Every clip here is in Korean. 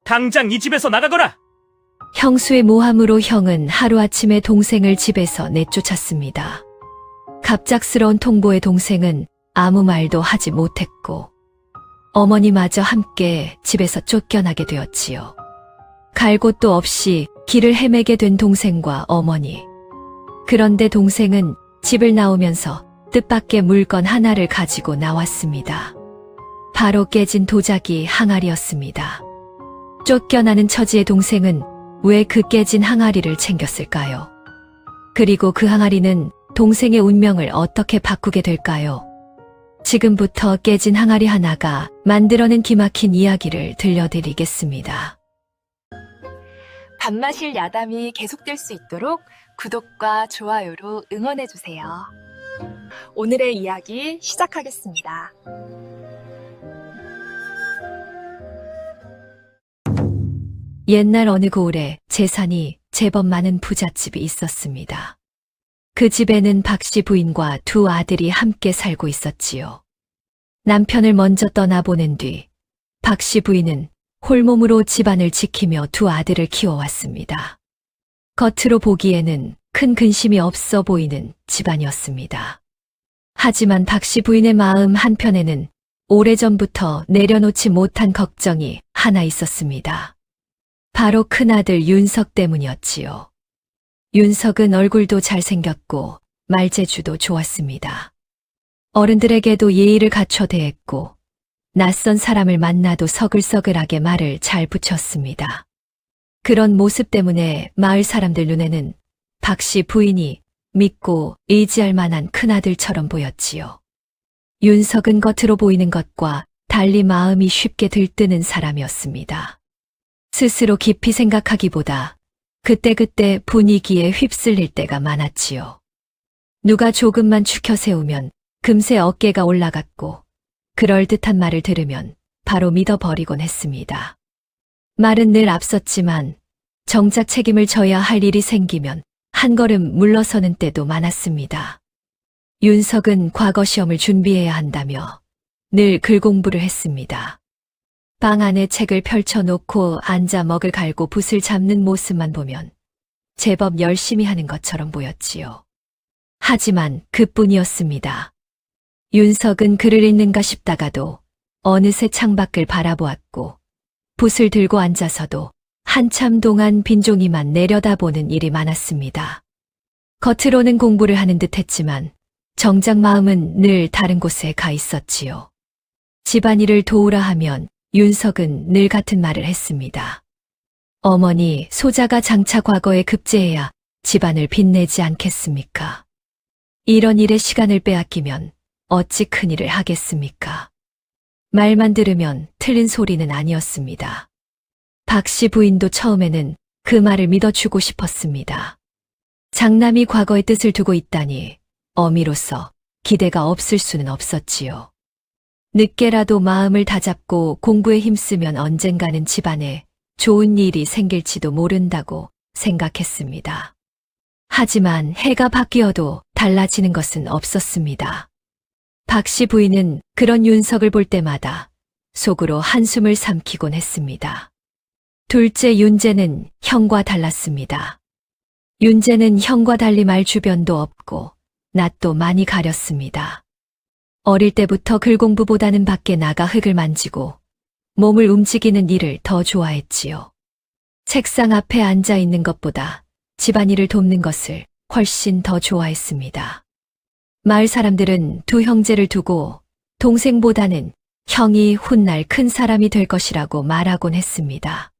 당장 이 집에서 나가거라! 형수의 모함으로 형은 하루아침에 동생을 집에서 내쫓았습니다. 갑작스러운 통보에 동생은 아무 말도 하지 못했고 어머니마저 함께 집에서 쫓겨나게 되었지요. 갈 곳도 없이 길을 헤매게 된 동생과 어머니. 그런데 동생은 집을 나오면서 뜻밖의 물건 하나를 가지고 나왔습니다. 바로 깨진 도자기 항아리였습니다. 쫓겨나는 처지의 동생은 왜 그 깨진 항아리를 챙겼을까요? 그리고 그 항아리는 동생의 운명을 어떻게 바꾸게 될까요? 지금부터 깨진 항아리 하나가 만들어낸 기막힌 이야기를 들려드리겠습니다. 밥마실 야담이 계속될 수 있도록 구독과 좋아요로 응원해주세요. 오늘의 이야기 시작하겠습니다. 옛날 어느 고을에 재산이 제법 많은 부잣집이 있었습니다. 그 집에는 박씨 부인과 두 아들이 함께 살고 있었지요. 남편을 먼저 떠나보낸 뒤 박씨 부인은 홀몸으로 집안을 지키며 두 아들을 키워왔습니다. 겉으로 보기에는 큰 근심이 없어 보이는 집안이었습니다. 하지만 박씨 부인의 마음 한편에는 오래전부터 내려놓지 못한 걱정이 하나 있었습니다. 바로 큰아들 윤석 때문이었지요. 윤석은 얼굴도 잘생겼고 말재주도 좋았습니다. 어른들에게도 예의를 갖춰 대했고 낯선 사람을 만나도 서글서글하게 말을 잘 붙였습니다. 그런 모습 때문에 마을 사람들 눈에는 박씨 부인이 믿고 의지할 만한 큰아들처럼 보였지요. 윤석은 겉으로 보이는 것과 달리 마음이 쉽게 들뜨는 사람이었습니다. 스스로 깊이 생각하기보다 그때그때 분위기에 휩쓸릴 때가 많았지요. 누가 조금만 추켜 세우면 금세 어깨가 올라갔고 그럴듯한 말을 들으면 바로 믿어버리곤 했습니다. 말은 늘 앞섰지만 정작 책임을 져야 할 일이 생기면 한 걸음 물러서는 때도 많았습니다. 윤석은 과거 시험을 준비해야 한다며 늘 글 공부를 했습니다. 방 안에 책을 펼쳐놓고 앉아 먹을 갈고 붓을 잡는 모습만 보면 제법 열심히 하는 것처럼 보였지요. 하지만 그뿐이었습니다. 윤석은 글을 읽는가 싶다가도 어느새 창밖을 바라보았고 붓을 들고 앉아서도 한참 동안 빈종이만 내려다보는 일이 많았습니다. 겉으로는 공부를 하는 듯 했지만 정작 마음은 늘 다른 곳에 가 있었지요. 집안일을 도우라 하면 윤석은 늘 같은 말을 했습니다. 어머니, 소자가 장차 과거에 급제해야 집안을 빛내지 않겠습니까? 이런 일에 시간을 빼앗기면 어찌 큰일을 하겠습니까? 말만 들으면 틀린 소리는 아니었습니다. 박씨 부인도 처음에는 그 말을 믿어주고 싶었습니다. 장남이 과거의 뜻을 두고 있다니 어미로서 기대가 없을 수는 없었지요. 늦게라도 마음을 다잡고 공부에 힘쓰면 언젠가는 집안에 좋은 일이 생길지도 모른다고 생각했습니다. 하지만 해가 바뀌어도 달라지는 것은 없었습니다. 박씨 부인은 그런 윤석을 볼 때마다 속으로 한숨을 삼키곤 했습니다. 둘째 윤재는 형과 달랐습니다. 윤재는 형과 달리 말 주변도 없고 낯도 많이 가렸습니다. 어릴 때부터 글 공부보다는 밖에 나가 흙을 만지고 몸을 움직이는 일을 더 좋아했지요. 책상 앞에 앉아 있는 것보다 집안일을 돕는 것을 훨씬 더 좋아했습니다. 마을 사람들은 두 형제를 두고 동생보다는 형이 훗날 큰 사람이 될 것이라고 말하곤 했습니다.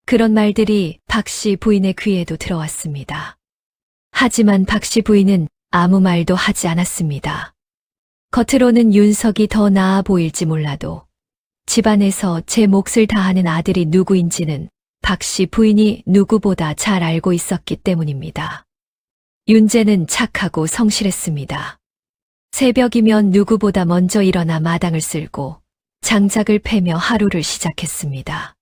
그런 말들이 박씨 부인의 귀에도 들어왔습니다. 하지만 박씨 부인은 아무 말도 하지 않았습니다. 겉으로는 윤석이 더 나아 보일지 몰라도 집안에서 제 몫을 다하는 아들이 누구인지는 박씨 부인이 누구보다 잘 알고 있었기 때문입니다. 윤재는 착하고 성실했습니다. 새벽이면 누구보다 먼저 일어나 마당을 쓸고 장작을 패며 하루를 시작했습니다.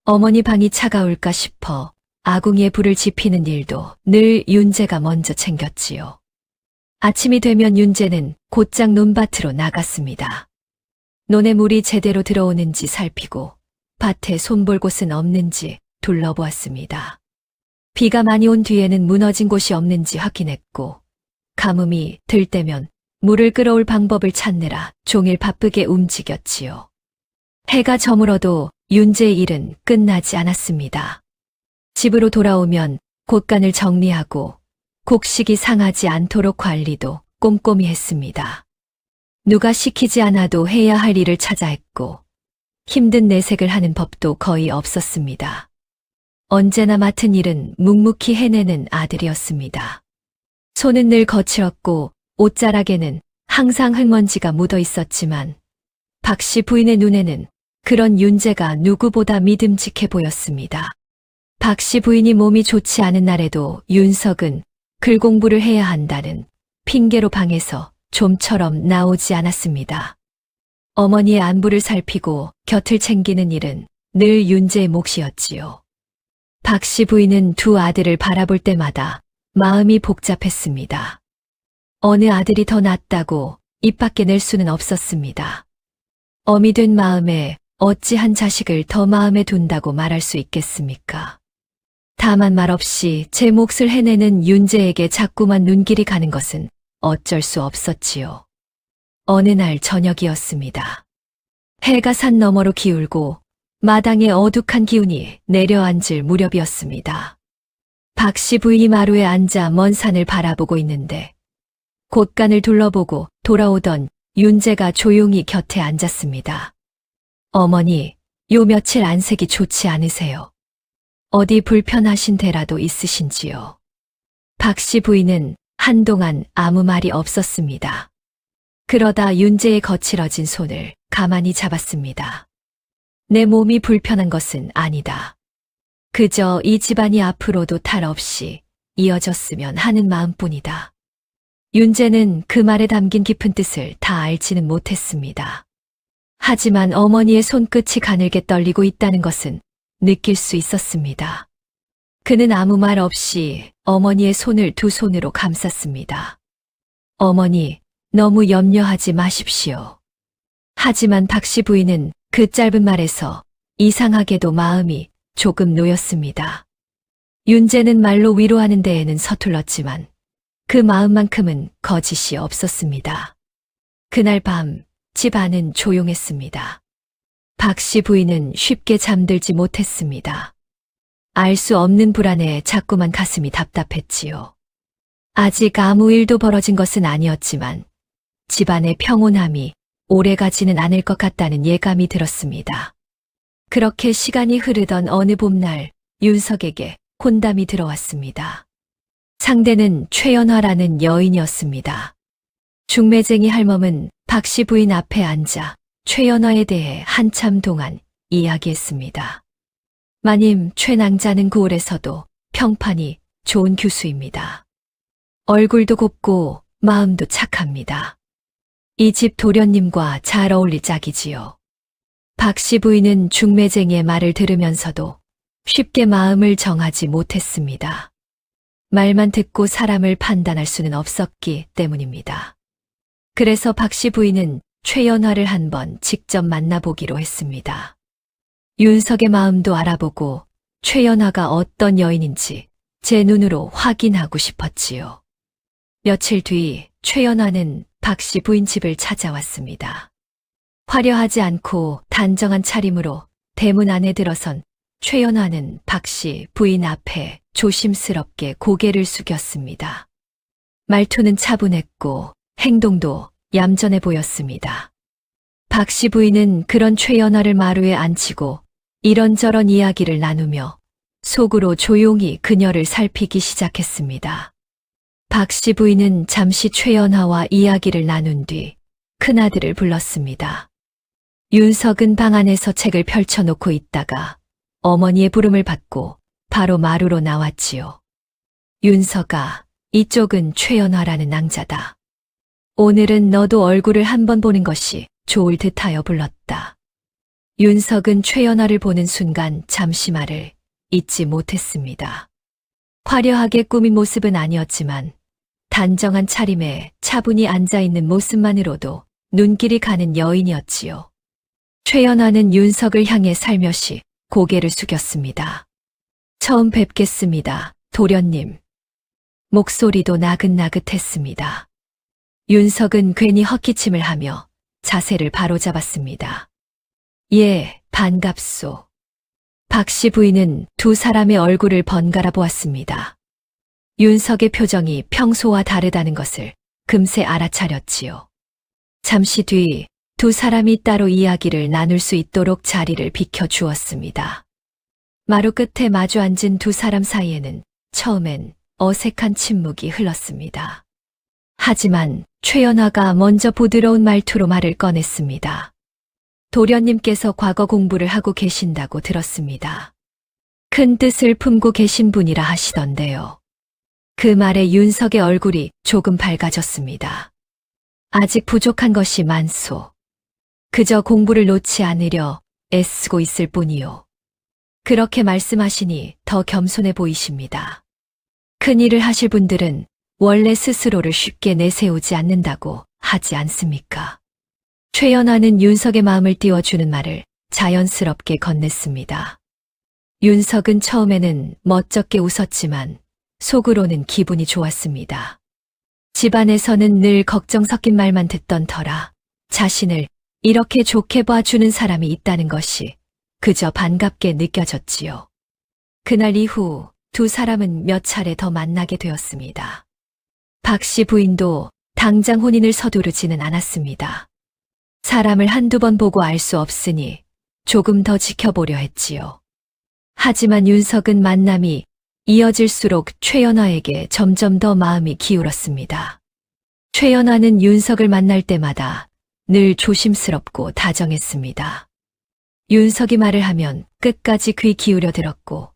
어머니 방이 차가울까 싶어 아궁이에 불을 지피는 일도 늘 윤재가 먼저 챙겼지요. 아침이 되면 윤재는 곧장 논밭으로 나갔습니다. 논에 물이 제대로 들어오는지 살피고 밭에 손볼 곳은 없는지 둘러보았습니다. 비가 많이 온 뒤에는 무너진 곳이 없는지 확인했고, 가뭄이 들 때면 물을 끌어올 방법을 찾느라 종일 바쁘게 움직였지요. 해가 저물어도 윤재의 일은 끝나지 않았습니다. 집으로 돌아오면 곳간을 정리하고 곡식이 상하지 않도록 관리도 꼼꼼히 했습니다. 누가 시키지 않아도 해야 할 일을 찾아 했고, 힘든 내색을 하는 법도 거의 없었습니다. 언제나 맡은 일은 묵묵히 해내는 아들이었습니다. 손은 늘 거칠었고 옷자락에는 항상 흙먼지가 묻어 있었지만 박씨 부인의 눈에는 그런 윤재가 누구보다 믿음직해 보였습니다. 박씨 부인이 몸이 좋지 않은 날에도 윤석은 글 공부를 해야 한다는 핑계로 방에서 좀처럼 나오지 않았습니다. 어머니의 안부를 살피고 곁을 챙기는 일은 늘 윤재의 몫이었지요. 박씨 부인은 두 아들을 바라볼 때마다 마음이 복잡했습니다. 어느 아들이 더 낫다고 입 밖에 낼 수는 없었습니다. 어미 된 마음에 어찌한 자식을 더 마음에 둔다고 말할 수 있겠습니까? 다만 말없이 제 몫을 해내는 윤재에게 자꾸만 눈길이 가는 것은 어쩔 수 없었지요. 어느 날 저녁이었습니다. 해가 산 너머로 기울고 마당에 어둑한 기운이 내려앉을 무렵이었습니다. 박씨 부인이 마루에 앉아 먼 산을 바라보고 있는데 곳간을 둘러보고 돌아오던 윤재가 조용히 곁에 앉았습니다. 어머니, 요 며칠 안색이 좋지 않으세요? 어디 불편하신 데라도 있으신지요? 박씨 부인은 한동안 아무 말이 없었습니다. 그러다 윤재의 거칠어진 손을 가만히 잡았습니다. 내 몸이 불편한 것은 아니다. 그저 이 집안이 앞으로도 탈 없이 이어졌으면 하는 마음뿐이다. 윤재는 그 말에 담긴 깊은 뜻을 다 알지는 못했습니다. 하지만 어머니의 손끝이 가늘게 떨리고 있다는 것은 느낄 수 있었습니다. 그는 아무 말 없이 어머니의 손을 두 손으로 감쌌습니다. 어머니, 너무 염려하지 마십시오. 하지만 박씨 부인은 그 짧은 말에서 이상하게도 마음이 조금 놓였습니다. 윤재는 말로 위로하는 데에는 서툴렀지만 그 마음만큼은 거짓이 없었습니다. 그날 밤 집 안은 조용했습니다. 박씨 부인은 쉽게 잠들지 못했습니다. 알 수 없는 불안에 자꾸만 가슴이 답답했지요. 아직 아무 일도 벌어진 것은 아니었지만 집안의 평온함이 오래가지는 않을 것 같다는 예감이 들었습니다. 그렇게 시간이 흐르던 어느 봄날 윤석에게 혼담이 들어왔습니다. 상대는 최연화라는 여인이었습니다. 중매쟁이 할멈은 박씨 부인 앞에 앉아 최연화에 대해 한참 동안 이야기했습니다. 마님, 최낭자는 고을에서도 평판이 좋은 교수입니다. 얼굴도 곱고 마음도 착합니다. 이 집 도련님과 잘 어울릴 짝이지요. 박씨 부인은 중매쟁이의 말을 들으면서도 쉽게 마음을 정하지 못했습니다. 말만 듣고 사람을 판단할 수는 없었기 때문입니다. 그래서 박씨 부인은 최연화를 한번 직접 만나보기로 했습니다. 윤석의 마음도 알아보고 최연화가 어떤 여인인지 제 눈으로 확인하고 싶었지요. 며칠 뒤 최연화는 박씨 부인 집을 찾아왔습니다. 화려하지 않고 단정한 차림으로 대문 안에 들어선 최연화는 박씨 부인 앞에 조심스럽게 고개를 숙였습니다. 말투는 차분했고 행동도 얌전해 보였습니다. 박씨 부인은 그런 최연화를 마루에 앉히고 이런저런 이야기를 나누며 속으로 조용히 그녀를 살피기 시작했습니다. 박씨 부인은 잠시 최연화와 이야기를 나눈 뒤 큰아들을 불렀습니다. 윤석은 방 안에서 책을 펼쳐놓고 있다가 어머니의 부름을 받고 바로 마루로 나왔지요. 윤석아, 이쪽은 최연화라는 낭자다. 오늘은 너도 얼굴을 한번 보는 것이 좋을 듯하여 불렀다. 윤석은 최연화를 보는 순간 잠시말을 잊지 못했습니다. 화려하게 꾸민 모습은 아니었지만 단정한 차림에 차분히 앉아있는 모습만으로도 눈길이 가는 여인이었지요. 최연화는 윤석을 향해 살며시 고개를 숙였습니다. 처음 뵙겠습니다, 도련님. 목소리도 나긋나긋했습니다. 윤석은 괜히 헛기침을 하며 자세를 바로잡았습니다. 예, 반갑소. 박씨 부인은 두 사람의 얼굴을 번갈아 보았습니다. 윤석의 표정이 평소와 다르다는 것을 금세 알아차렸지요. 잠시 뒤 두 사람이 따로 이야기를 나눌 수 있도록 자리를 비켜주었습니다. 마루 끝에 마주 앉은 두 사람 사이에는 처음엔 어색한 침묵이 흘렀습니다. 하지만 최연화가 먼저 부드러운 말투로 말을 꺼냈습니다. 도련님께서 과거 공부를 하고 계신다고 들었습니다. 큰 뜻을 품고 계신 분이라 하시던데요. 그 말에 윤석의 얼굴이 조금 밝아졌습니다. 아직 부족한 것이 많소. 그저 공부를 놓지 않으려 애쓰고 있을 뿐이요. 그렇게 말씀하시니 더 겸손해 보이십니다. 큰 일을 하실 분들은 원래 스스로를 쉽게 내세우지 않는다고 하지 않습니까? 최연화는 윤석의 마음을 띄워주는 말을 자연스럽게 건넸습니다. 윤석은 처음에는 멋쩍게 웃었지만 속으로는 기분이 좋았습니다. 집안에서는 늘 걱정 섞인 말만 듣던 터라 자신을 이렇게 좋게 봐주는 사람이 있다는 것이 그저 반갑게 느껴졌지요. 그날 이후 두 사람은 몇 차례 더 만나게 되었습니다. 박씨 부인도 당장 혼인을 서두르지는 않았습니다. 사람을 한두 번 보고 알 수 없으니 조금 더 지켜보려 했지요. 하지만 윤석은 만남이 이어질수록 최연화에게 점점 더 마음이 기울었습니다. 최연화는 윤석을 만날 때마다 늘 조심스럽고 다정했습니다. 윤석이 말을 하면 끝까지 귀 기울여 들었고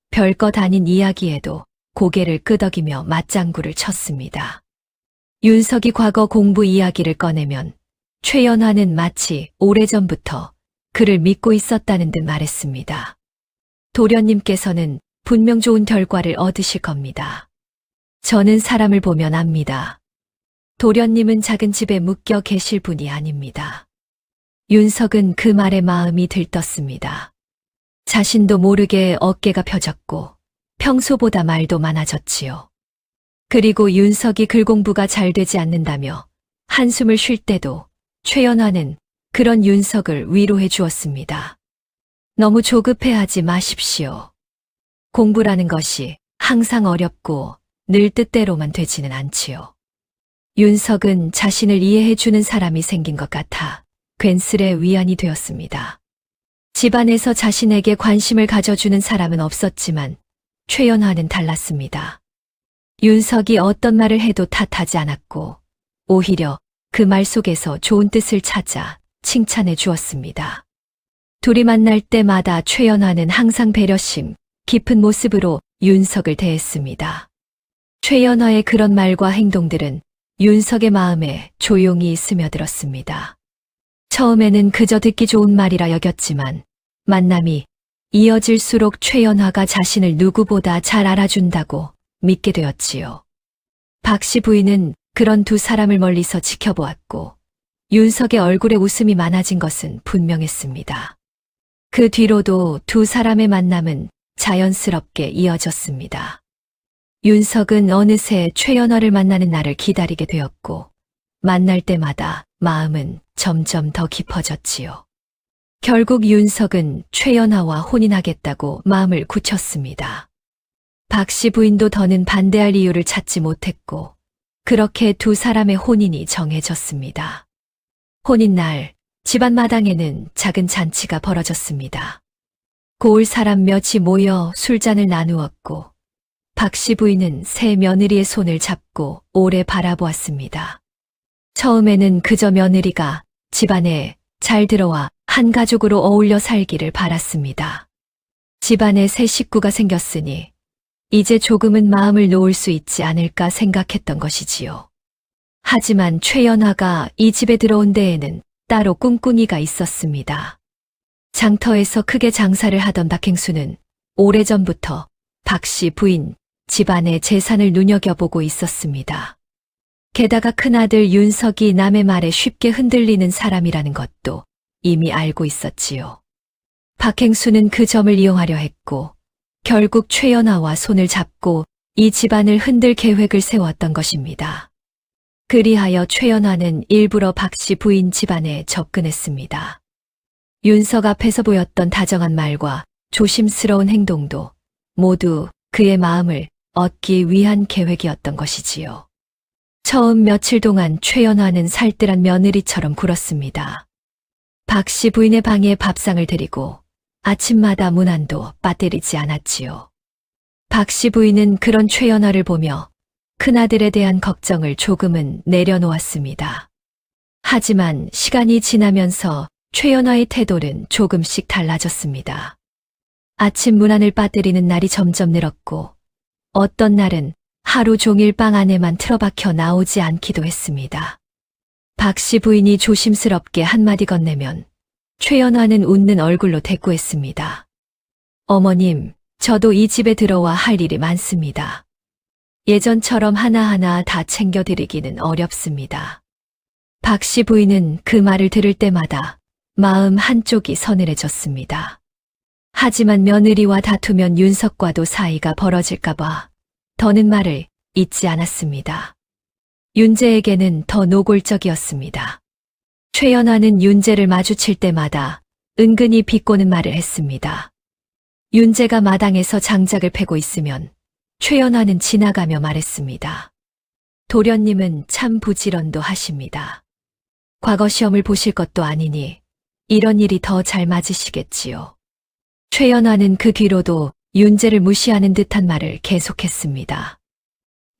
별것 아닌 이야기에도 고개를 끄덕이며 맞장구를 쳤습니다. 윤석이 과거 공부 이야기를 꺼내면 최연화는 마치 오래전부터 그를 믿고 있었다는 듯 말했습니다. 도련님께서는 분명 좋은 결과를 얻으실 겁니다. 저는 사람을 보면 압니다. 도련님은 작은 집에 묶여 계실 분이 아닙니다. 윤석은 그 말에 마음이 들떴습니다. 자신도 모르게 어깨가 펴졌고 평소보다 말도 많아졌지요. 그리고 윤석이 글 공부가 잘 되지 않는다며 한숨을 쉴 때도 최연화는 그런 윤석을 위로해 주었습니다. 너무 조급해하지 마십시오. 공부라는 것이 항상 어렵고 늘 뜻대로만 되지는 않지요. 윤석은 자신을 이해해 주는 사람이 생긴 것 같아 괜스레 위안이 되었습니다. 집안에서 자신에게 관심을 가져주는 사람은 없었지만 최연화는 달랐습니다. 윤석이 어떤 말을 해도 탓하지 않았고 오히려 그 말 속에서 좋은 뜻을 찾아 칭찬해 주었습니다. 둘이 만날 때마다 최연화는 항상 배려심 깊은 모습으로 윤석을 대했습니다. 최연화의 그런 말과 행동들은 윤석의 마음에 조용히 스며들었습니다. 처음에는 그저 듣기 좋은 말이라 여겼지만 만남이 이어질수록 최연화가 자신을 누구보다 잘 알아준다고 믿게 되었지요. 박씨 부인은 그런 두 사람을 멀리서 지켜보았고 윤석의 얼굴에 웃음이 많아진 것은 분명했습니다. 그 뒤로도 두 사람의 만남은 자연스럽게 이어졌습니다. 윤석은 어느새 최연화를 만나는 날을 기다리게 되었고 만날 때마다 마음은 점점 더 깊어졌지요. 결국 윤석은 최연화와 혼인하겠다고 마음을 굳혔습니다. 박씨 부인도 더는 반대할 이유를 찾지 못했고 그렇게 두 사람의 혼인이 정해졌습니다. 혼인날 집안 마당에는 작은 잔치가 벌어졌습니다. 고을 사람 몇이 모여 술잔을 나누었고 박씨 부인은 새 며느리의 손을 잡고 오래 바라보았습니다. 처음에는 그저 며느리가 집안에 잘 들어와 한 가족으로 어울려 살기를 바랐습니다. 집안에 새 식구가 생겼으니 이제 조금은 마음을 놓을 수 있지 않을까 생각했던 것이지요. 하지만 최연화가 이 집에 들어온 데에는 따로 꿍꿍이가 있었습니다. 장터에서 크게 장사를 하던 박행수는 오래전부터 박씨 부인 집안의 재산을 눈여겨보고 있었습니다. 게다가 큰아들 윤석이 남의 말에 쉽게 흔들리는 사람이라는 것도 이미 알고 있었지요. 박행수는 그 점을 이용하려 했고 결국 최연아와 손을 잡고 이 집안을 흔들 계획을 세웠던 것입니다. 그리하여 최연아는 일부러 박 씨 부인 집안에 접근했습니다. 윤석 앞에서 보였던 다정한 말과 조심스러운 행동도 모두 그의 마음을 얻기 위한 계획이었던 것이지요. 처음 며칠 동안 최연화는 살뜰한 며느리처럼 굴었습니다. 박 씨 부인의 방에 밥상을 드리고 아침마다 문안도 빠뜨리지 않았지요. 박 씨 부인은 그런 최연화를 보며 큰아들에 대한 걱정을 조금은 내려놓았습니다. 하지만 시간이 지나면서 최연화의 태도는 조금씩 달라졌습니다. 아침 문안을 빠뜨리는 날이 점점 늘었고 어떤 날은 하루 종일 방 안에만 틀어박혀 나오지 않기도 했습니다. 박 씨 부인이 조심스럽게 한마디 건네면 최연화는 웃는 얼굴로 대꾸했습니다. 어머님, 저도 이 집에 들어와 할 일이 많습니다. 예전처럼 하나하나 다 챙겨드리기는 어렵습니다. 박 씨 부인은 그 말을 들을 때마다 마음 한쪽이 서늘해졌습니다. 하지만 며느리와 다투면 윤석과도 사이가 벌어질까봐 더는 말을 잇지 않았습니다. 윤재에게는 더 노골적이었습니다. 최연화는 윤재를 마주칠 때마다 은근히 비꼬는 말을 했습니다. 윤재가 마당에서 장작을 패고 있으면 최연화는 지나가며 말했습니다. 도련님은 참 부지런도 하십니다. 과거 시험을 보실 것도 아니니 이런 일이 더 잘 맞으시겠지요. 최연화는 그 뒤로도 윤재를 무시하는 듯한 말을 계속했습니다.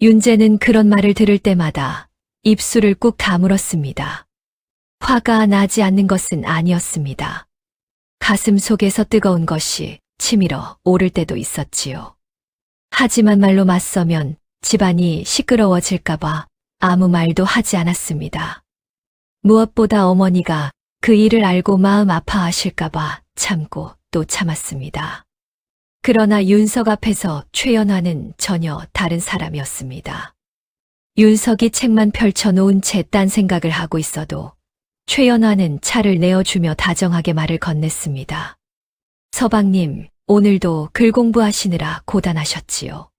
윤재는 그런 말을 들을 때마다 입술을 꾹 다물었습니다. 화가 나지 않는 것은 아니었습니다. 가슴 속에서 뜨거운 것이 치밀어 오를 때도 있었지요. 하지만 말로 맞서면 집안이 시끄러워질까봐 아무 말도 하지 않았습니다. 무엇보다 어머니가 그 일을 알고 마음 아파하실까봐 참고 또 참았습니다. 그러나 윤석 앞에서 최연화는 전혀 다른 사람이었습니다. 윤석이 책만 펼쳐놓은 채 딴 생각을 하고 있어도 최연화는 차를 내어주며 다정하게 말을 건넸습니다. 서방님, 오늘도 글 공부하시느라 고단하셨지요.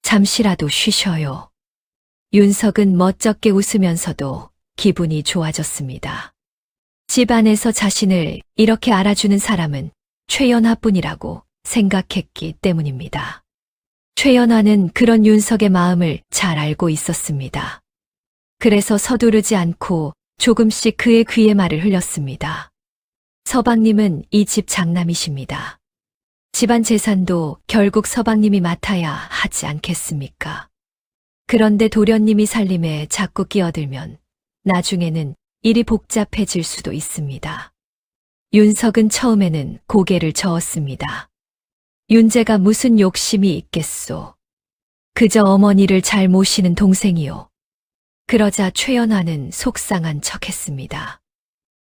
잠시라도 쉬셔요. 윤석은 멋쩍게 웃으면서도 기분이 좋아졌습니다. 집안에서 자신을 이렇게 알아주는 사람은 최연화뿐이라고 생각했기 때문입니다. 최연화는 그런 윤석의 마음을 잘 알고 있었습니다. 그래서 서두르지 않고 조금씩 그의 귀에 말을 흘렸습니다. 서방님은 이 집 장남이십니다. 집안 재산도 결국 서방님이 맡아야 하지 않겠습니까? 그런데 도련님이 살림에 자꾸 끼어들면 나중에는 일이 복잡해질 수도 있습니다. 윤석은 처음에는 고개를 저었습니다. 윤재가 무슨 욕심이 있겠소. 그저 어머니를 잘 모시는 동생이요. 그러자 최연화는 속상한 척했습니다.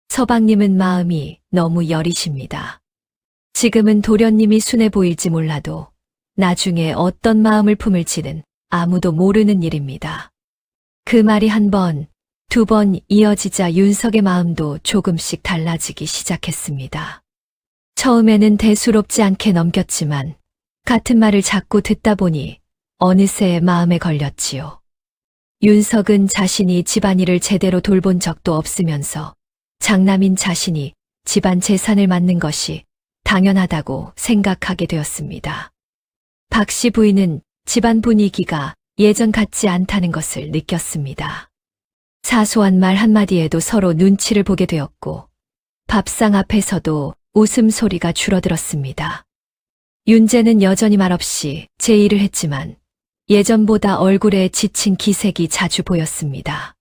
서방님은 마음이 너무 여리십니다. 지금은 도련님이 순해 보일지 몰라도 나중에 어떤 마음을 품을지는 아무도 모르는 일입니다. 그 말이 한 번, 두 번 이어지자 윤석의 마음도 조금씩 달라지기 시작했습니다. 처음에는 대수롭지 않게 넘겼지만 같은 말을 자꾸 듣다 보니 어느새 마음에 걸렸지요. 윤석은 자신이 집안일을 제대로 돌본 적도 없으면서 장남인 자신이 집안 재산을 맡는 것이 당연하다고 생각하게 되었습니다. 박 씨 부인은 집안 분위기가 예전 같지 않다는 것을 느꼈습니다. 사소한 말 한마디에도 서로 눈치를 보게 되었고 밥상 앞에서도 웃음소리가 줄어들었습니다. 윤재는 여전히 말없이 제 일을 했지만 예전보다 얼굴에 지친 기색이 자주 보였습니다.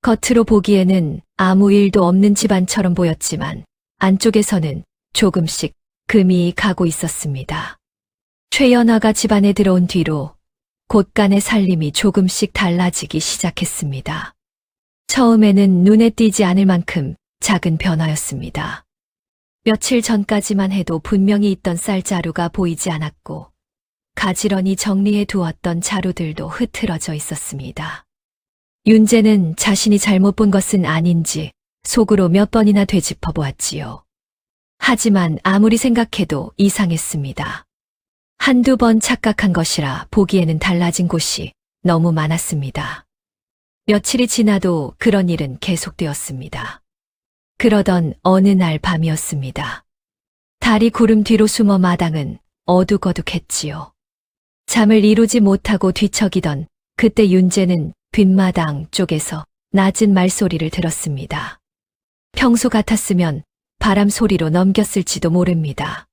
겉으로 보기에는 아무 일도 없는 집안처럼 보였지만 안쪽에서는 조금씩 금이 가고 있었습니다. 최연화가 집안에 들어온 뒤로 곳간의 살림이 조금씩 달라지기 시작했습니다. 처음에는 눈에 띄지 않을 만큼 작은 변화였습니다. 며칠 전까지만 해도 분명히 있던 쌀자루가 보이지 않았고 가지런히 정리해 두었던 자루들도 흐트러져 있었습니다. 윤재는 자신이 잘못 본 것은 아닌지 속으로 몇 번이나 되짚어 보았지요. 하지만 아무리 생각해도 이상했습니다. 한두 번 착각한 것이라 보기에는 달라진 곳이 너무 많았습니다. 며칠이 지나도 그런 일은 계속되었습니다. 그러던 어느 날 밤이었습니다. 달이 구름 뒤로 숨어 마당은 어둑어둑했지요. 잠을 이루지 못하고 뒤척이던 그때 윤재는 뒷마당 쪽에서 낮은 말소리를 들었습니다. 평소 같았으면 바람 소리로 넘겼을지도 모릅니다.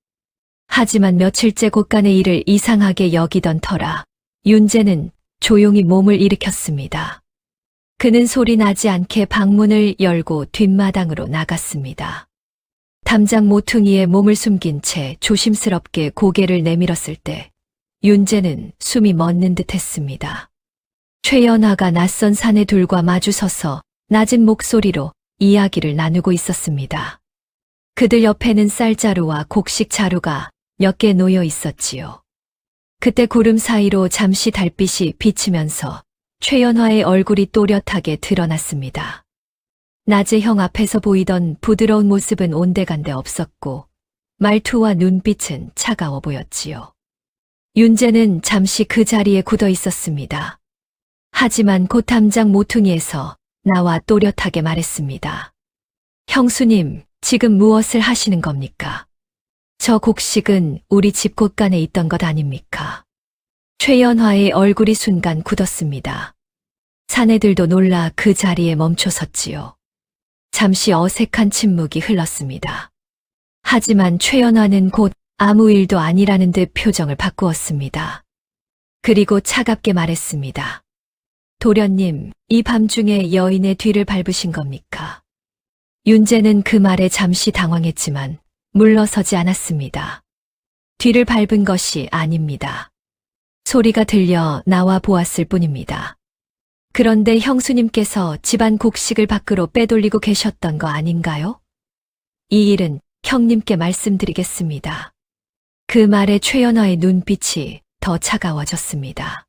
하지만 며칠째 곳간의 일을 이상하게 여기던 터라 윤재는 조용히 몸을 일으켰습니다. 그는 소리 나지 않게 방문을 열고 뒷마당으로 나갔습니다. 담장 모퉁이에 몸을 숨긴 채 조심스럽게 고개를 내밀었을 때 윤재는 숨이 멎는 듯 했습니다. 최연화가 낯선 사내들과 마주서서 낮은 목소리로 이야기를 나누고 있었습니다. 그들 옆에는 쌀자루와 곡식 자루가 몇 개 놓여 있었지요. 그때 구름 사이로 잠시 달빛이 비치면서 최연화의 얼굴이 또렷하게 드러났습니다. 낮에 형 앞에서 보이던 부드러운 모습은 온데간데 없었고 말투와 눈빛은 차가워 보였지요. 윤재는 잠시 그 자리에 굳어 있었습니다. 하지만 곧 담장 모퉁이에서 나와 또렷하게 말했습니다. 형수님, 지금 무엇을 하시는 겁니까? 저 곡식은 우리 집 곳간에 있던 것 아닙니까? 최연화의 얼굴이 순간 굳었습니다. 사내들도 놀라 그 자리에 멈춰섰지요. 잠시 어색한 침묵이 흘렀습니다. 하지만 최연화는 곧 아무 일도 아니라는 듯 표정을 바꾸었습니다. 그리고 차갑게 말했습니다. 도련님, 이 밤중에 여인의 뒤를 밟으신 겁니까? 윤재는 그 말에 잠시 당황했지만 물러서지 않았습니다. 뒤를 밟은 것이 아닙니다. 소리가 들려 나와 보았을 뿐입니다. 그런데 형수님께서 집안 곡식을 밖으로 빼돌리고 계셨던 거 아닌가요? 이 일은 형님께 말씀드리겠습니다. 그 말에 최연화의 눈빛이 더 차가워졌습니다.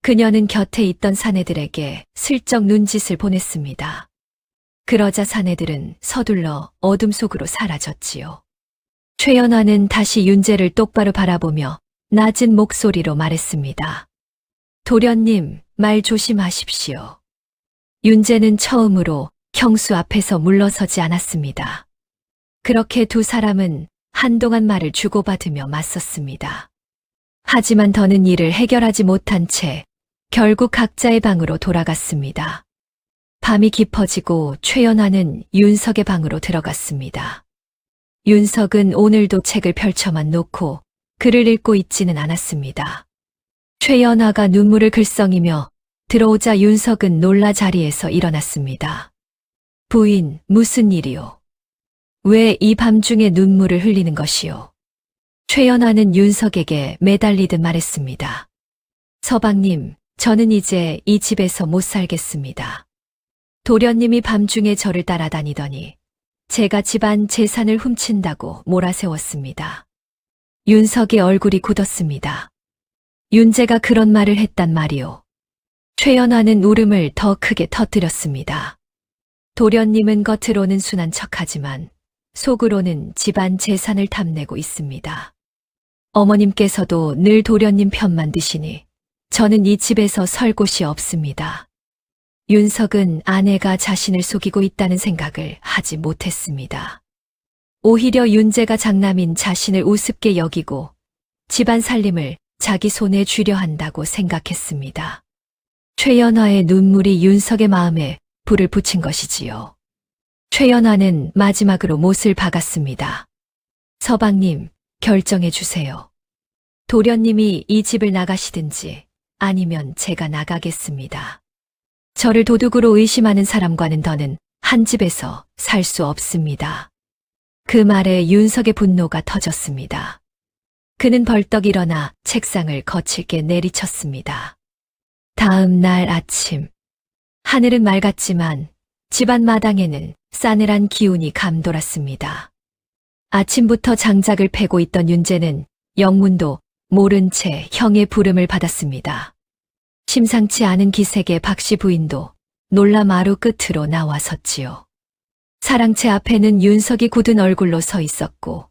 그녀는 곁에 있던 사내들에게 슬쩍 눈짓을 보냈습니다. 그러자 사내들은 서둘러 어둠 속으로 사라졌지요. 최연화는 다시 윤재를 똑바로 바라보며 낮은 목소리로 말했습니다. 도련님, 말 조심하십시오. 윤재는 처음으로 형수 앞에서 물러서지 않았습니다. 그렇게 두 사람은 한동안 말을 주고받으며 맞섰습니다. 하지만 더는 일을 해결하지 못한 채 결국 각자의 방으로 돌아갔습니다. 밤이 깊어지고 최연화는 윤석의 방으로 들어갔습니다. 윤석은 오늘도 책을 펼쳐만 놓고 글을 읽고 있지는 않았습니다. 최연화가 눈물을 글썽이며 들어오자 윤석은 놀라 자리에서 일어났습니다. 부인, 무슨 일이요? 왜 이 밤중에 눈물을 흘리는 것이요? 최연화는 윤석에게 매달리듯 말했습니다. 서방님, 저는 이제 이 집에서 못 살겠습니다. 도련님이 밤중에 저를 따라다니더니 제가 집안 재산을 훔친다고 몰아세웠습니다. 윤석의 얼굴이 굳었습니다. 윤재가 그런 말을 했단 말이오. 최연화는 울음을 더 크게 터뜨렸습니다. 도련님은 겉으로는 순한 척하지만 속으로는 집안 재산을 탐내고 있습니다. 어머님께서도 늘 도련님 편만 드시니 저는 이 집에서 설 곳이 없습니다. 윤석은 아내가 자신을 속이고 있다는 생각을 하지 못했습니다. 오히려 윤재가 장남인 자신을 우습게 여기고 집안 살림을 자기 손에 쥐려 한다고 생각했습니다. 최연화의 눈물이 윤석의 마음에 불을 붙인 것이지요. 최연화는 마지막으로 못을 박았습니다. 서방님, 결정해 주세요. 도련님이 이 집을 나가시든지 아니면 제가 나가겠습니다. 저를 도둑으로 의심하는 사람과는 더는 한 집에서 살 수 없습니다. 그 말에 윤석의 분노가 터졌습니다. 그는 벌떡 일어나 책상을 거칠게 내리쳤습니다. 다음 날 아침, 하늘은 맑았지만 집안 마당에는 싸늘한 기운이 감돌았습니다. 아침부터 장작을 패고 있던 윤재는 영문도 모른 채 형의 부름을 받았습니다. 심상치 않은 기색의 박씨 부인도 놀라 마루 끝으로 나와섰지요. 사랑채 앞에는 윤석이 굳은 얼굴로 서 있었고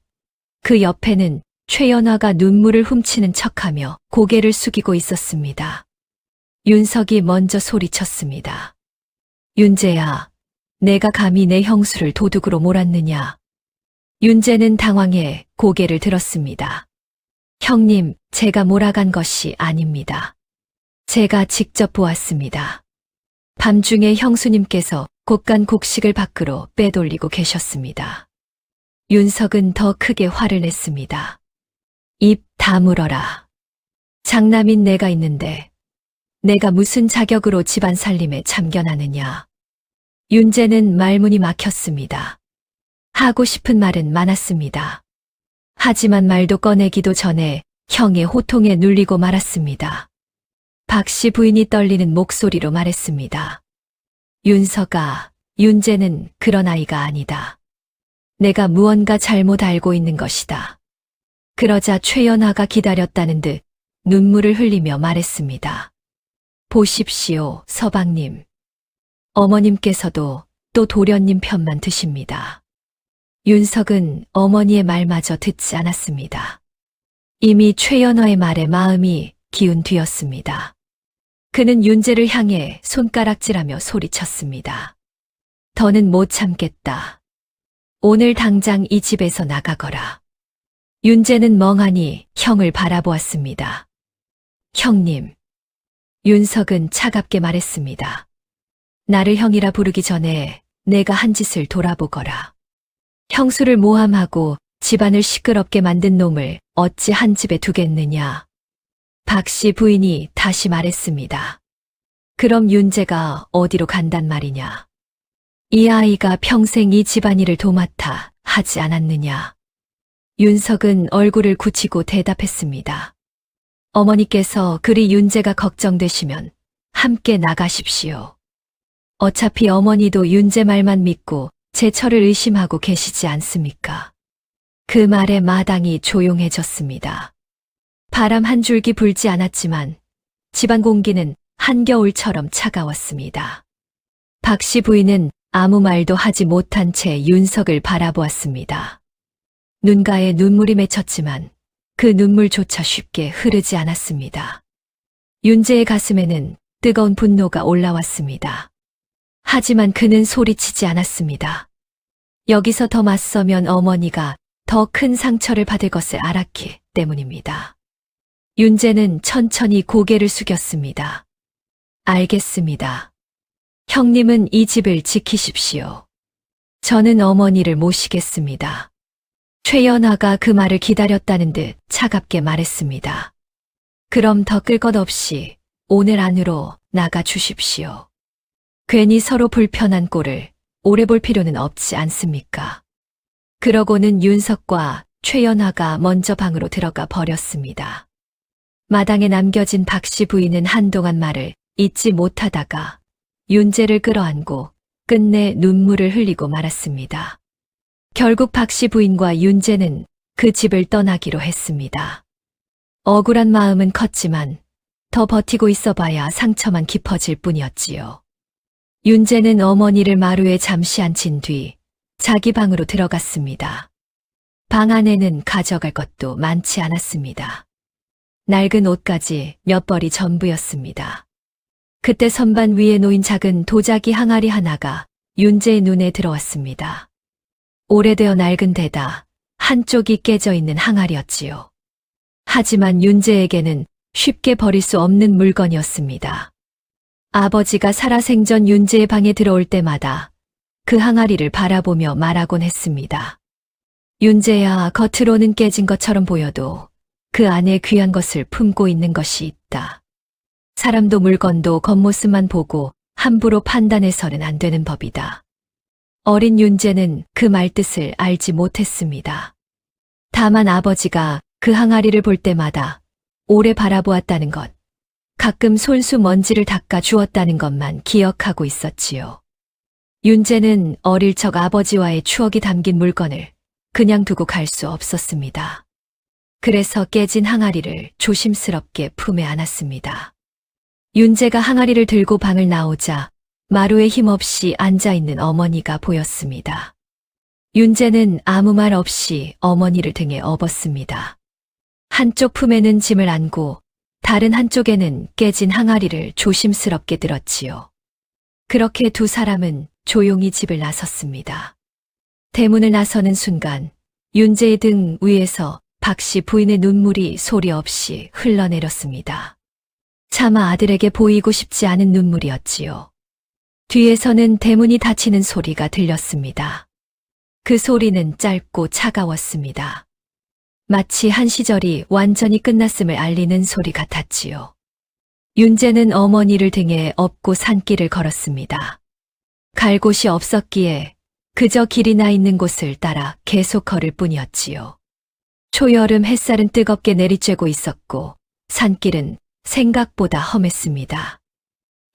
그 옆에는 최연화가 눈물을 훔치는 척하며 고개를 숙이고 있었습니다. 윤석이 먼저 소리쳤습니다. 윤재야, 내가 감히 내 형수를 도둑으로 몰았느냐? 윤재는 당황해 고개를 들었습니다. 형님, 제가 몰아간 것이 아닙니다. 제가 직접 보았습니다. 밤중에 형수님께서 곡간곡식을 밖으로 빼돌리고 계셨습니다. 윤석은 더 크게 화를 냈습니다. 입 다물어라. 장남인 내가 있는데 내가 무슨 자격으로 집안 살림에 참견하느냐. 윤재는 말문이 막혔습니다. 하고 싶은 말은 많았습니다. 하지만 말도 꺼내기도 전에 형의 호통에 눌리고 말았습니다. 박씨 부인이 떨리는 목소리로 말했습니다. 윤석아, 윤재는 그런 아이가 아니다. 내가 무언가 잘못 알고 있는 것이다. 그러자 최연화가 기다렸다는 듯 눈물을 흘리며 말했습니다. 보십시오, 서방님. 어머님께서도 또 도련님 편만 드십니다. 윤석은 어머니의 말마저 듣지 않았습니다. 이미 최연화의 말에 마음이 기운 뒤였습니다. 그는 윤재를 향해 손가락질하며 소리쳤습니다. 더는 못 참겠다. 오늘 당장 이 집에서 나가거라. 윤재는 멍하니 형을 바라보았습니다. 형님. 윤석은 차갑게 말했습니다. 나를 형이라 부르기 전에 내가 한 짓을 돌아보거라. 형수를 모함하고 집안을 시끄럽게 만든 놈을 어찌 한 집에 두겠느냐. 박씨 부인이 다시 말했습니다. 그럼 윤재가 어디로 간단 말이냐. 이 아이가 평생 이 집안일을 도맡아 하지 않았느냐. 윤석은 얼굴을 굳히고 대답했습니다. 어머니께서 그리 윤재가 걱정되시면 함께 나가십시오. 어차피 어머니도 윤재 말만 믿고 제 처를 의심하고 계시지 않습니까? 그 말에 마당이 조용해졌습니다. 바람 한 줄기 불지 않았지만 집안 공기는 한겨울처럼 차가웠습니다. 박씨 부인은 아무 말도 하지 못한 채 윤석을 바라보았습니다. 눈가에 눈물이 맺혔지만 그 눈물조차 쉽게 흐르지 않았습니다. 윤재의 가슴에는 뜨거운 분노가 올라왔습니다. 하지만 그는 소리치지 않았습니다. 여기서 더 맞서면 어머니가 더 큰 상처를 받을 것을 알았기 때문입니다. 윤재는 천천히 고개를 숙였습니다. 알겠습니다. 형님은 이 집을 지키십시오. 저는 어머니를 모시겠습니다. 최연화가 그 말을 기다렸다는 듯 차갑게 말했습니다. 그럼 더 끌 것 없이 오늘 안으로 나가 주십시오. 괜히 서로 불편한 꼴을 오래 볼 필요는 없지 않습니까? 그러고는 윤석과 최연화가 먼저 방으로 들어가 버렸습니다. 마당에 남겨진 박씨 부인은 한동안 말을 잇지 못하다가 윤재를 끌어안고 끝내 눈물을 흘리고 말았습니다. 결국 박씨 부인과 윤재는 그 집을 떠나기로 했습니다. 억울한 마음은 컸지만 더 버티고 있어봐야 상처만 깊어질 뿐이었지요. 윤재는 어머니를 마루에 잠시 앉힌 뒤 자기 방으로 들어갔습니다. 방 안에는 가져갈 것도 많지 않았습니다. 낡은 옷까지 몇 벌이 전부였습니다. 그때 선반 위에 놓인 작은 도자기 항아리 하나가 윤재의 눈에 들어왔습니다. 오래되어 낡은 데다 한쪽이 깨져 있는 항아리였지요. 하지만 윤재에게는 쉽게 버릴 수 없는 물건이었습니다. 아버지가 살아생전 윤재의 방에 들어올 때마다 그 항아리를 바라보며 말하곤 했습니다. 윤재야, 겉으로는 깨진 것처럼 보여도 그 안에 귀한 것을 품고 있는 것이 있다. 사람도 물건도 겉모습만 보고 함부로 판단해서는 안 되는 법이다. 어린 윤재는 그 말뜻을 알지 못했습니다. 다만 아버지가 그 항아리를 볼 때마다 오래 바라보았다는 것, 가끔 손수 먼지를 닦아 주었다는 것만 기억하고 있었지요. 윤재는 어릴 적 아버지와의 추억이 담긴 물건을 그냥 두고 갈 수 없었습니다. 그래서 깨진 항아리를 조심스럽게 품에 안았습니다. 윤재가 항아리를 들고 방을 나오자 마루에 힘없이 앉아있는 어머니가 보였습니다. 윤재는 아무 말 없이 어머니를 등에 업었습니다. 한쪽 품에는 짐을 안고 다른 한쪽에는 깨진 항아리를 조심스럽게 들었지요. 그렇게 두 사람은 조용히 집을 나섰습니다. 대문을 나서는 순간 윤재의 등 위에서 박씨 부인의 눈물이 소리 없이 흘러내렸습니다. 차마 아들에게 보이고 싶지 않은 눈물이었지요. 뒤에서는 대문이 닫히는 소리가 들렸습니다. 그 소리는 짧고 차가웠습니다. 마치 한 시절이 완전히 끝났음을 알리는 소리 같았지요. 윤재는 어머니를 등에 업고 산길을 걸었습니다. 갈 곳이 없었기에 그저 길이 나 있는 곳을 따라 계속 걸을 뿐이었지요. 초여름 햇살은 뜨겁게 내리쬐고 있었고 산길은 생각보다 험했습니다.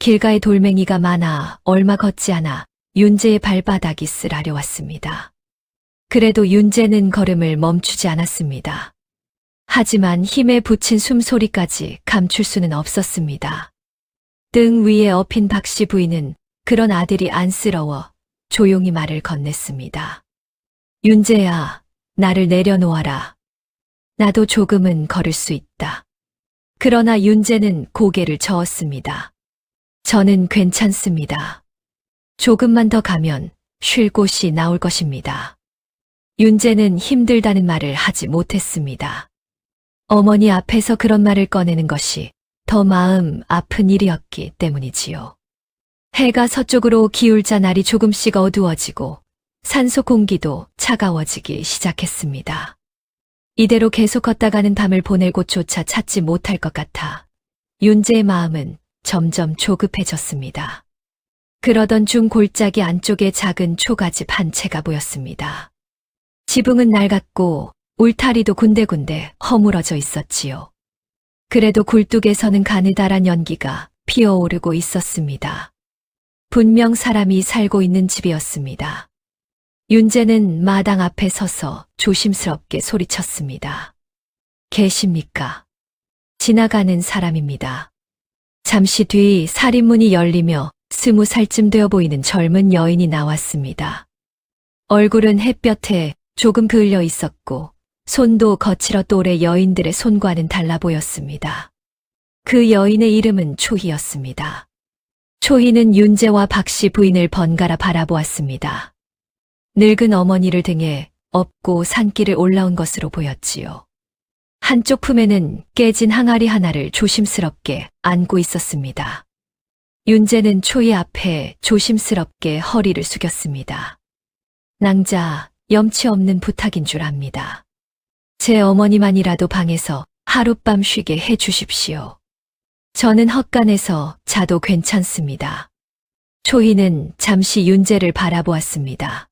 길가에 돌멩이가 많아 얼마 걷지 않아 윤재의 발바닥이 쓰라려왔습니다. 그래도 윤재는 걸음을 멈추지 않았습니다. 하지만 힘에 붙인 숨소리까지 감출 수는 없었습니다. 등 위에 엎인 박씨 부인은 그런 아들이 안쓰러워 조용히 말을 건넸습니다. 윤재야, 나를 내려놓아라. 나도 조금은 걸을 수 있다. 그러나 윤재는 고개를 저었습니다. 저는 괜찮습니다. 조금만 더 가면 쉴 곳이 나올 것입니다. 윤재는 힘들다는 말을 하지 못했습니다. 어머니 앞에서 그런 말을 꺼내는 것이 더 마음 아픈 일이었기 때문이지요. 해가 서쪽으로 기울자 날이 조금씩 어두워지고 산소 공기도 차가워지기 시작했습니다. 이대로 계속 걷다가는 밤을 보낼 곳조차 찾지 못할 것 같아 윤재의 마음은 점점 조급해졌습니다. 그러던 중 골짜기 안쪽에 작은 초가집 한 채가 보였습니다. 지붕은 낡았고 울타리도 군데군데 허물어져 있었지요. 그래도 굴뚝에서는 가느다란 연기가 피어오르고 있었습니다. 분명 사람이 살고 있는 집이었습니다. 윤재는 마당 앞에 서서 조심스럽게 소리쳤습니다. 계십니까? 지나가는 사람입니다. 잠시 뒤 살인문이 열리며 20살쯤 되어 보이는 젊은 여인이 나왔습니다. 얼굴은 햇볕에 조금 그을려 있었고 손도 거칠어 또래 여인들의 손과는 달라 보였습니다. 그 여인의 이름은 초희였습니다. 초희는 윤재와 박씨 부인을 번갈아 바라보았습니다. 늙은 어머니를 등에 업고 산길을 올라온 것으로 보였지요. 한쪽 품에는 깨진 항아리 하나를 조심스럽게 안고 있었습니다. 윤재는 초희 앞에 조심스럽게 허리를 숙였습니다. 낭자, 염치 없는 부탁인 줄 압니다. 제 어머니만이라도 방에서 하룻밤 쉬게 해 주십시오. 저는 헛간에서 자도 괜찮습니다. 초희는 잠시 윤재를 바라보았습니다.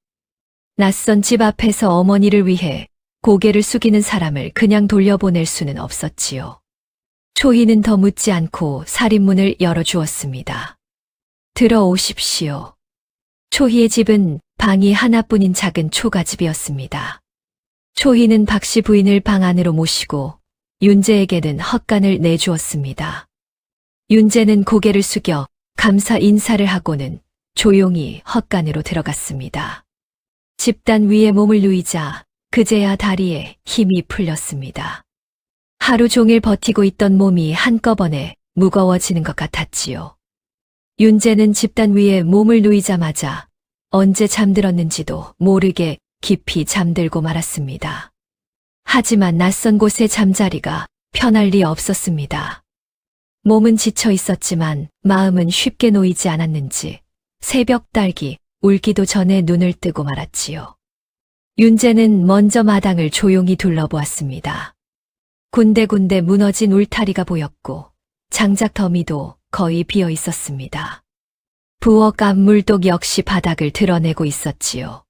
낯선 집 앞에서 어머니를 위해 고개를 숙이는 사람을 그냥 돌려보낼 수는 없었지요. 초희는 더 묻지 않고 살인문을 열어주었습니다. 들어오십시오. 초희의 집은 방이 하나뿐인 작은 초가집이었습니다. 초희는 박씨 부인을 방 안으로 모시고 윤재에게는 헛간을 내주었습니다. 윤재는 고개를 숙여 감사 인사를 하고는 조용히 헛간으로 들어갔습니다. 집단 위에 몸을 누이자 그제야 다리에 힘이 풀렸습니다. 하루 종일 버티고 있던 몸이 한꺼번에 무거워지는 것 같았지요. 윤재는 집단 위에 몸을 누이자마자 언제 잠들었는지도 모르게 깊이 잠들고 말았습니다. 하지만 낯선 곳의 잠자리가 편할 리 없었습니다. 몸은 지쳐 있었지만 마음은 쉽게 놓이지 않았는지 새벽 딸기 울기도 전에 눈을 뜨고 말았지요. 윤재는 먼저 마당을 조용히 둘러보았습니다. 군데군데 무너진 울타리가 보였고 장작 더미도 거의 비어 있었습니다. 부엌 물독 역시 바닥을 드러내고 있었지요.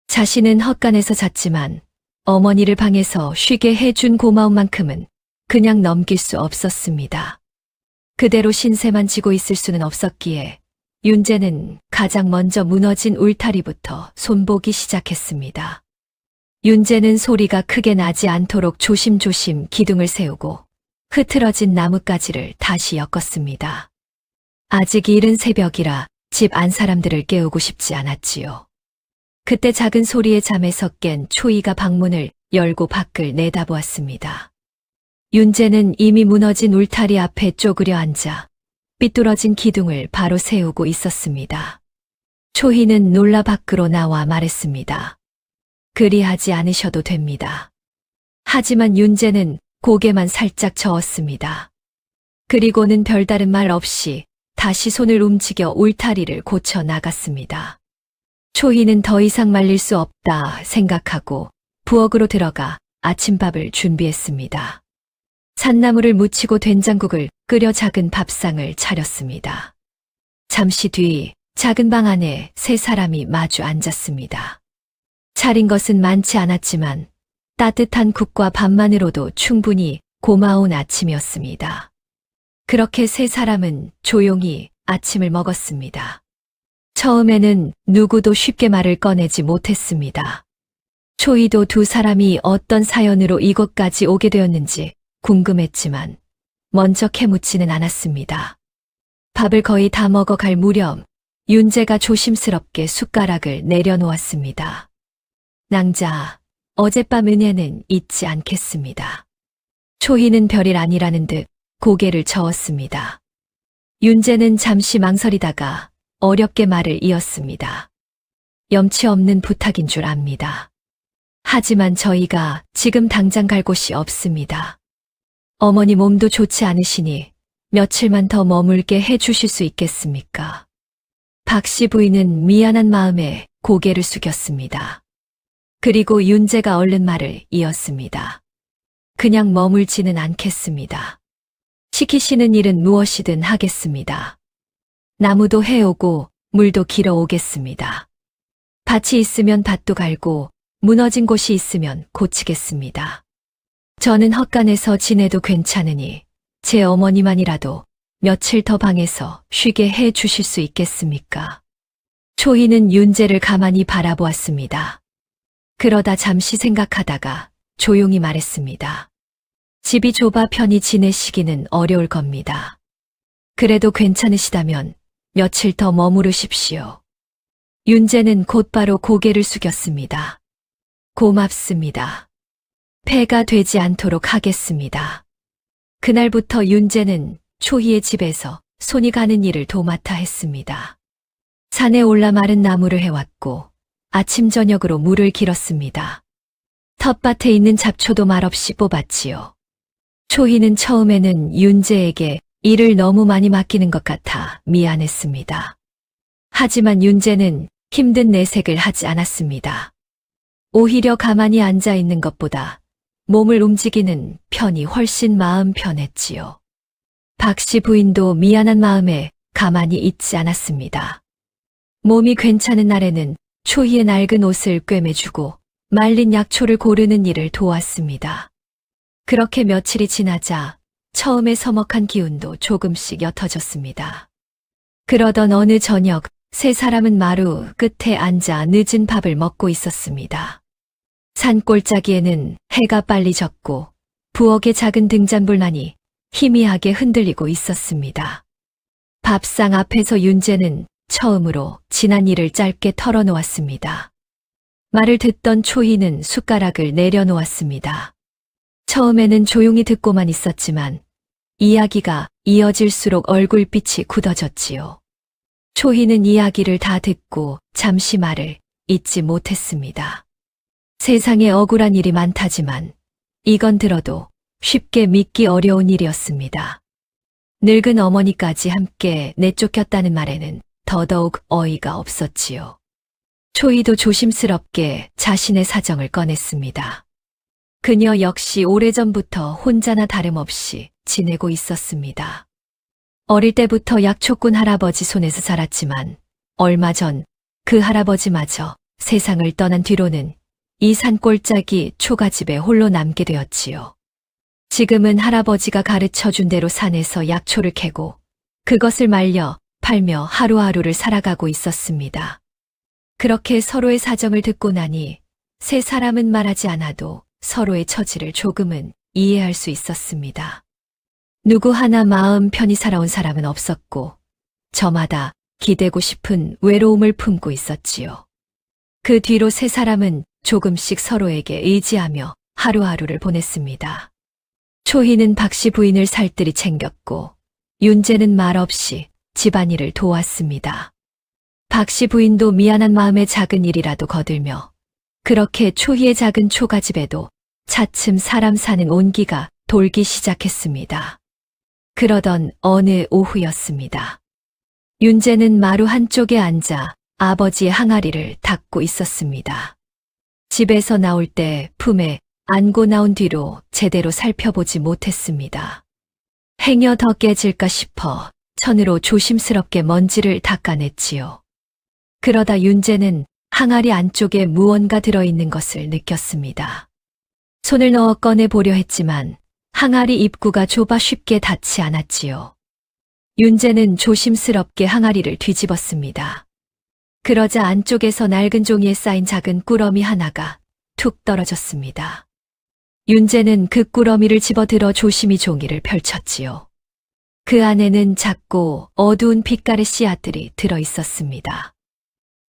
자신은 헛간에서 잤지만 어머니를 방에서 쉬게 해준 고마움만큼은 그냥 넘길 수 없었습니다. 그대로 신세만 지고 있을 수는 없었기에 윤재는 가장 먼저 무너진 울타리부터 손보기 시작했습니다. 윤재는 소리가 크게 나지 않도록 조심조심 기둥을 세우고 흐트러진 나뭇가지를 다시 엮었습니다. 아직 이른 새벽이라 집 안 사람들을 깨우고 싶지 않았지요. 그때 작은 소리에 잠에서 깬 초이가 방문을 열고 밖을 내다보았습니다. 윤재는 이미 무너진 울타리 앞에 쪼그려 앉아 삐뚤어진 기둥을 바로 세우고 있었습니다. 초희는 놀라 밖으로 나와 말했습니다. 그리하지 않으셔도 됩니다. 하지만 윤재는 고개만 살짝 저었습니다. 그리고는 별다른 말 없이 다시 손을 움직여 울타리를 고쳐 나갔습니다. 초희는 더 이상 말릴 수 없다 생각하고 부엌으로 들어가 아침밥을 준비했습니다. 산나물을 무치고 된장국을 끓여 작은 밥상을 차렸습니다. 잠시 뒤 작은 방 안에 세 사람이 마주 앉았습니다. 차린 것은 많지 않았지만 따뜻한 국과 밥만으로도 충분히 고마운 아침이었습니다. 그렇게 세 사람은 조용히 아침을 먹었습니다. 처음에는 누구도 쉽게 말을 꺼내지 못했습니다. 초이도 두 사람이 어떤 사연으로 이곳까지 오게 되었는지 궁금했지만 먼저 캐묻지는 않았습니다. 밥을 거의 다 먹어갈 무렵 윤재가 조심스럽게 숟가락을 내려놓았습니다. 낭자, 어젯밤 은혜는 잊지 않겠습니다. 초희는 별일 아니라는 듯 고개를 저었습니다. 윤재는 잠시 망설이다가 어렵게 말을 이었습니다. 염치 없는 부탁인 줄 압니다. 하지만 저희가 지금 당장 갈 곳이 없습니다. 어머니 몸도 좋지 않으시니 며칠만 더 머물게 해주실 수 있겠습니까? 박씨 부인은 미안한 마음에 고개를 숙였습니다. 그리고 윤재가 얼른 말을 이었습니다. 그냥 머물지는 않겠습니다. 시키시는 일은 무엇이든 하겠습니다. 나무도 해오고 물도 길어 오겠습니다. 밭이 있으면 밭도 갈고 무너진 곳이 있으면 고치겠습니다. 저는 헛간에서 지내도 괜찮으니 제 어머니만이라도 며칠 더 방에서 쉬게 해 주실 수 있겠습니까? 초희는 윤재를 가만히 바라보았습니다. 그러다 잠시 생각하다가 조용히 말했습니다. 집이 좁아 편히 지내시기는 어려울 겁니다. 그래도 괜찮으시다면 며칠 더 머무르십시오. 윤재는 곧바로 고개를 숙였습니다. 고맙습니다. 폐가 되지 않도록 하겠습니다. 그날부터 윤재는 초희의 집에서 손이 가는 일을 도맡아 했습니다. 산에 올라 마른 나무를 해왔고 아침 저녁으로 물을 길었습니다. 텃밭에 있는 잡초도 말없이 뽑았지요. 초희는 처음에는 윤재에게 일을 너무 많이 맡기는 것 같아 미안했습니다. 하지만 윤재는 힘든 내색을 하지 않았습니다. 오히려 가만히 앉아 있는 것보다 몸을 움직이는 편이 훨씬 마음 편했지요. 박씨 부인도 미안한 마음에 가만히 있지 않았습니다. 몸이 괜찮은 날에는 초희의 낡은 옷을 꿰매주고 말린 약초를 고르는 일을 도왔습니다. 그렇게 며칠이 지나자 처음에 서먹한 기운도 조금씩 옅어졌습니다. 그러던 어느 저녁 세 사람은 마루 끝에 앉아 늦은 밥을 먹고 있었습니다. 산골짜기에는 해가 빨리 졌고 부엌의 작은 등잔불만이 희미하게 흔들리고 있었습니다. 밥상 앞에서 윤재는 처음으로 지난 일을 짧게 털어놓았습니다. 말을 듣던 초희는 숟가락을 내려놓았습니다. 처음에는 조용히 듣고만 있었지만 이야기가 이어질수록 얼굴빛이 굳어졌지요. 초희는 이야기를 다 듣고 잠시 말을 잇지 못했습니다. 세상에 억울한 일이 많다지만 이건 들어도 쉽게 믿기 어려운 일이었습니다. 늙은 어머니까지 함께 내쫓겼다는 말에는 더더욱 어이가 없었지요. 초희도 조심스럽게 자신의 사정을 꺼냈습니다. 그녀 역시 오래전부터 혼자나 다름없이 지내고 있었습니다. 어릴 때부터 약초꾼 할아버지 손에서 자랐지만 얼마 전 그 할아버지마저 세상을 떠난 뒤로는 이 산골짜기 초가집에 홀로 남게 되었지요. 지금은 할아버지가 가르쳐준 대로 산에서 약초를 캐고 그것을 말려 팔며 하루하루를 살아가고 있었습니다. 그렇게 서로의 사정을 듣고 나니 세 사람은 말하지 않아도 서로의 처지를 조금은 이해할 수 있었습니다. 누구 하나 마음 편히 살아온 사람은 없었고 저마다 기대고 싶은 외로움을 품고 있었지요. 그 뒤로 세 사람은 조금씩 서로에게 의지하며 하루하루를 보냈습니다. 초희는 박씨 부인을 살뜰히 챙겼고 윤재는 말없이 집안일을 도왔습니다. 박씨 부인도 미안한 마음에 작은 일이라도 거들며 그렇게 초희의 작은 초가집에도 차츰 사람 사는 온기가 돌기 시작했습니다. 그러던 어느 오후였습니다. 윤재는 마루 한쪽에 앉아 아버지의 항아리를 닦고 있었습니다. 집에서 나올 때 품에 안고 나온 뒤로 제대로 살펴보지 못했습니다. 행여 더 깨질까 싶어 천으로 조심스럽게 먼지를 닦아냈지요. 그러다 윤재는 항아리 안쪽에 무언가 들어있는 것을 느꼈습니다. 손을 넣어 꺼내보려 했지만 항아리 입구가 좁아 쉽게 닿지 않았지요. 윤재는 조심스럽게 항아리를 뒤집었습니다. 그러자 안쪽에서 낡은 종이에 쌓인 작은 꾸러미 하나가 툭 떨어졌습니다. 윤재는 그 꾸러미를 집어들어 조심히 종이를 펼쳤지요. 그 안에는 작고 어두운 빛깔의 씨앗들이 들어 있었습니다.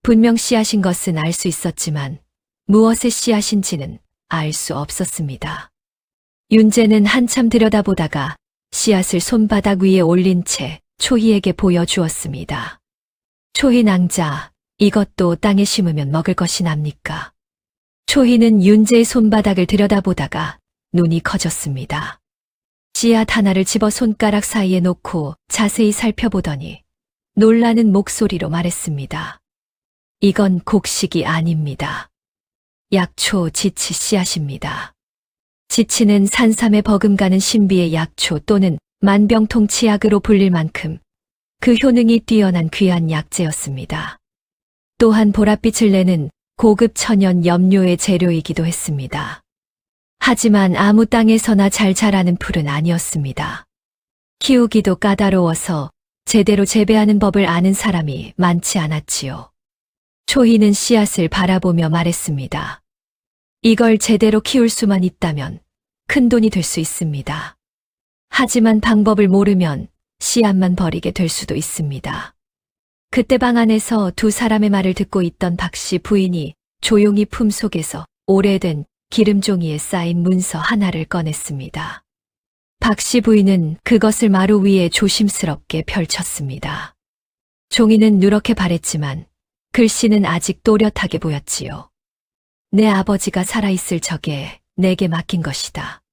분명 씨앗인 것은 알 수 있었지만 무엇의 씨앗인지는 알 수 없었습니다. 윤재는 한참 들여다보다가 씨앗을 손바닥 위에 올린 채 초희에게 보여주었습니다. 초희 낭자, 이것도 땅에 심으면 먹을 것이 납니까? 초희는 윤재의 손바닥을 들여다보다가 눈이 커졌습니다. 씨앗 하나를 집어 손가락 사이에 놓고 자세히 살펴보더니 놀라는 목소리로 말했습니다. 이건 곡식이 아닙니다. 약초 지치 씨앗입니다. 지치는 산삼에 버금가는 신비의 약초 또는 만병통치약으로 불릴 만큼 그 효능이 뛰어난 귀한 약재였습니다. 또한 보랏빛을 내는 고급 천연 염료의 재료이기도 했습니다. 하지만 아무 땅에서나 잘 자라는 풀은 아니었습니다. 키우기도 까다로워서 제대로 재배하는 법을 아는 사람이 많지 않았지요. 초희는 씨앗을 바라보며 말했습니다. 이걸 제대로 키울 수만 있다면 큰 돈이 될 수 있습니다. 하지만 방법을 모르면 씨앗만 버리게 될 수도 있습니다. 그때 방 안에서 두 사람의 말을 듣고 있던 박씨 부인이 조용히 품속에서 오래된 기름종이에 쌓인 문서 하나를 꺼냈습니다. 박씨 부인은 그것을 마루 위에 조심스럽게 펼쳤습니다. 종이는 누렇게 바랬지만 글씨는 아직 또렷하게 보였지요. 내 아버지가 살아있을 적에 내게 맡긴 것이다.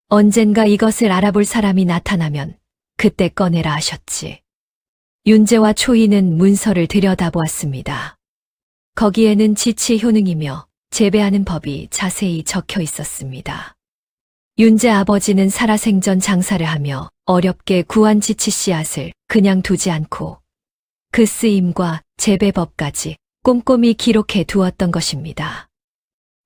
언젠가 이것을 알아볼 사람이 나타나면 그때 꺼내라 하셨지. 윤재와 초희는 문서를 들여다보았습니다. 거기에는 지치의 효능이며 재배하는 법이 자세히 적혀 있었습니다. 윤재 아버지는 살아생전 장사를 하며 어렵게 구한 지치 씨앗을 그냥 두지 않고 그 쓰임과 재배법까지 꼼꼼히 기록해 두었던 것입니다.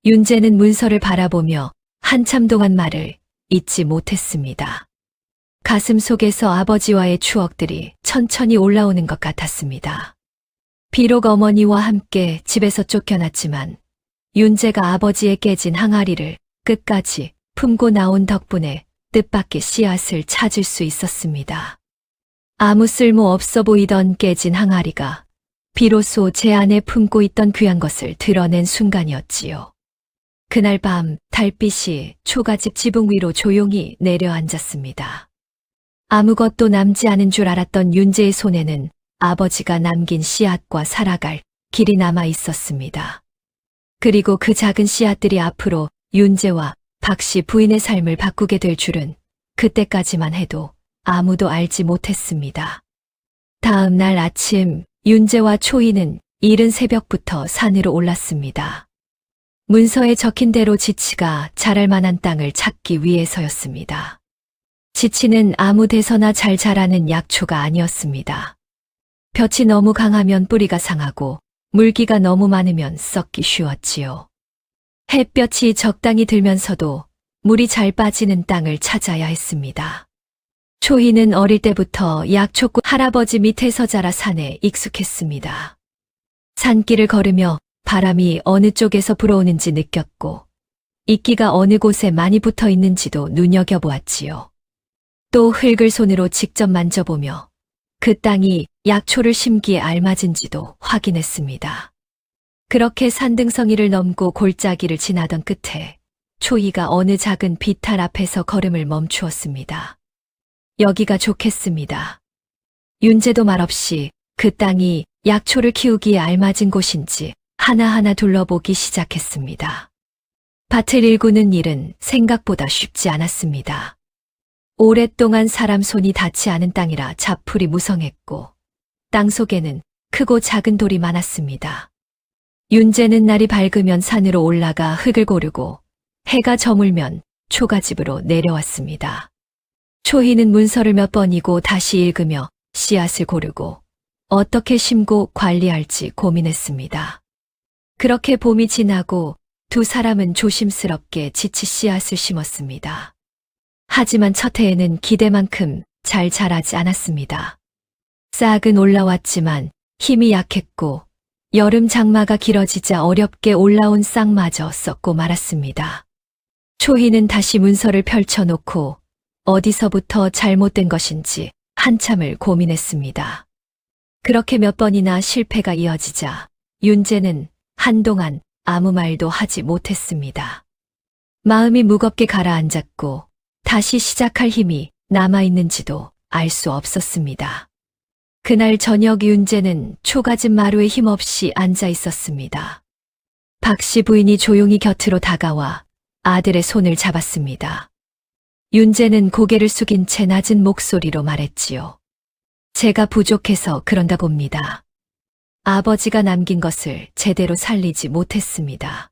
윤재는 문서를 바라보며 한참 동안 말을 잊지 못했습니다. 가슴 속에서 아버지와의 추억들이 천천히 올라오는 것 같았습니다. 비록 어머니와 함께 집에서 쫓겨났지만 윤재가 아버지의 깨진 항아리를 끝까지 품고 나온 덕분에 뜻밖의 씨앗을 찾을 수 있었습니다. 아무 쓸모 없어 보이던 깨진 항아리가 비로소 제 안에 품고 있던 귀한 것을 드러낸 순간이었지요. 그날 밤 달빛이 초가집 지붕 위로 조용히 내려앉았습니다. 아무것도 남지 않은 줄 알았던 윤재의 손에는 아버지가 남긴 씨앗과 살아갈 길이 남아 있었습니다. 그리고 그 작은 씨앗들이 앞으로 윤재와 박씨 부인의 삶을 바꾸게 될 줄은 그때까지만 해도 아무도 알지 못했습니다. 다음 날 아침 윤재와 초희는 이른 새벽부터 산으로 올랐습니다. 문서에 적힌 대로 지치가 자랄 만한 땅을 찾기 위해서였습니다. 지치는 아무 데서나 잘 자라는 약초가 아니었습니다. 볕이 너무 강하면 뿌리가 상하고 물기가 너무 많으면 썩기 쉬웠지요. 햇볕이 적당히 들면서도 물이 잘 빠지는 땅을 찾아야 했습니다. 초희는 어릴 때부터 약초꽃 할아버지 밑에서 자라 산에 익숙했습니다. 산길을 걸으며 바람이 어느 쪽에서 불어오는지 느꼈고 이끼가 어느 곳에 많이 붙어 있는지도 눈여겨보았지요. 또 흙을 손으로 직접 만져보며 그 땅이 약초를 심기에 알맞은지도 확인했습니다. 그렇게 산등성이를 넘고 골짜기를 지나던 끝에 초이가 어느 작은 비탈 앞에서 걸음을 멈추었습니다. 여기가 좋겠습니다. 윤재도 말없이 그 땅이 약초를 키우기에 알맞은 곳인지 하나하나 둘러보기 시작했습니다. 밭을 일구는 일은 생각보다 쉽지 않았습니다. 오랫동안 사람 손이 닿지 않은 땅이라 자풀이 무성했고 땅 속에는 크고 작은 돌이 많았습니다. 윤재는 날이 밝으면 산으로 올라가 흙을 고르고 해가 저물면 초가집으로 내려왔습니다. 초희는 문서를 몇 번이고 다시 읽으며 씨앗을 고르고 어떻게 심고 관리할지 고민했습니다. 그렇게 봄이 지나고 두 사람은 조심스럽게 지치 씨앗을 심었습니다. 하지만 첫 해에는 기대만큼 잘 자라지 않았습니다. 싹은 올라왔지만 힘이 약했고 여름 장마가 길어지자 어렵게 올라온 싹마저 썩고 말았습니다. 초희는 다시 문서를 펼쳐놓고 어디서부터 잘못된 것인지 한참을 고민했습니다. 그렇게 몇 번이나 실패가 이어지자 윤재는 한동안 아무 말도 하지 못했습니다. 마음이 무겁게 가라앉았고 다시 시작할 힘이 남아있는지도 알 수 없었습니다. 그날 저녁 윤재는 초가집 마루에 힘없이 앉아 있었습니다. 박씨 부인이 조용히 곁으로 다가와 아들의 손을 잡았습니다. 윤재는 고개를 숙인 채 낮은 목소리로 말했지요. 제가 부족해서 그런가 봅니다. 아버지가 남긴 것을 제대로 살리지 못했습니다.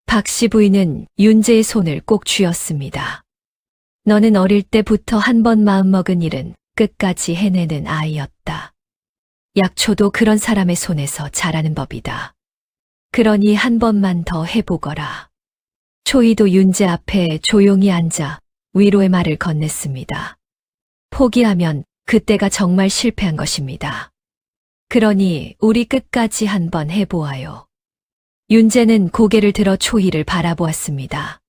박씨 부인은 윤재의 손을 꼭 쥐었습니다. 너는 어릴 때부터 한 번 마음먹은 일은 끝까지 해내는 아이였다. 약초도 그런 사람의 손에서 자라는 법이다. 그러니 한 번만 더 해보거라. 초이도 윤재 앞에 조용히 앉아 위로의 말을 건넸습니다. 포기하면 그때가 정말 실패한 것입니다. 그러니 우리 끝까지 한번 해보아요. 윤재는 고개를 들어 초희를 바라보았습니다.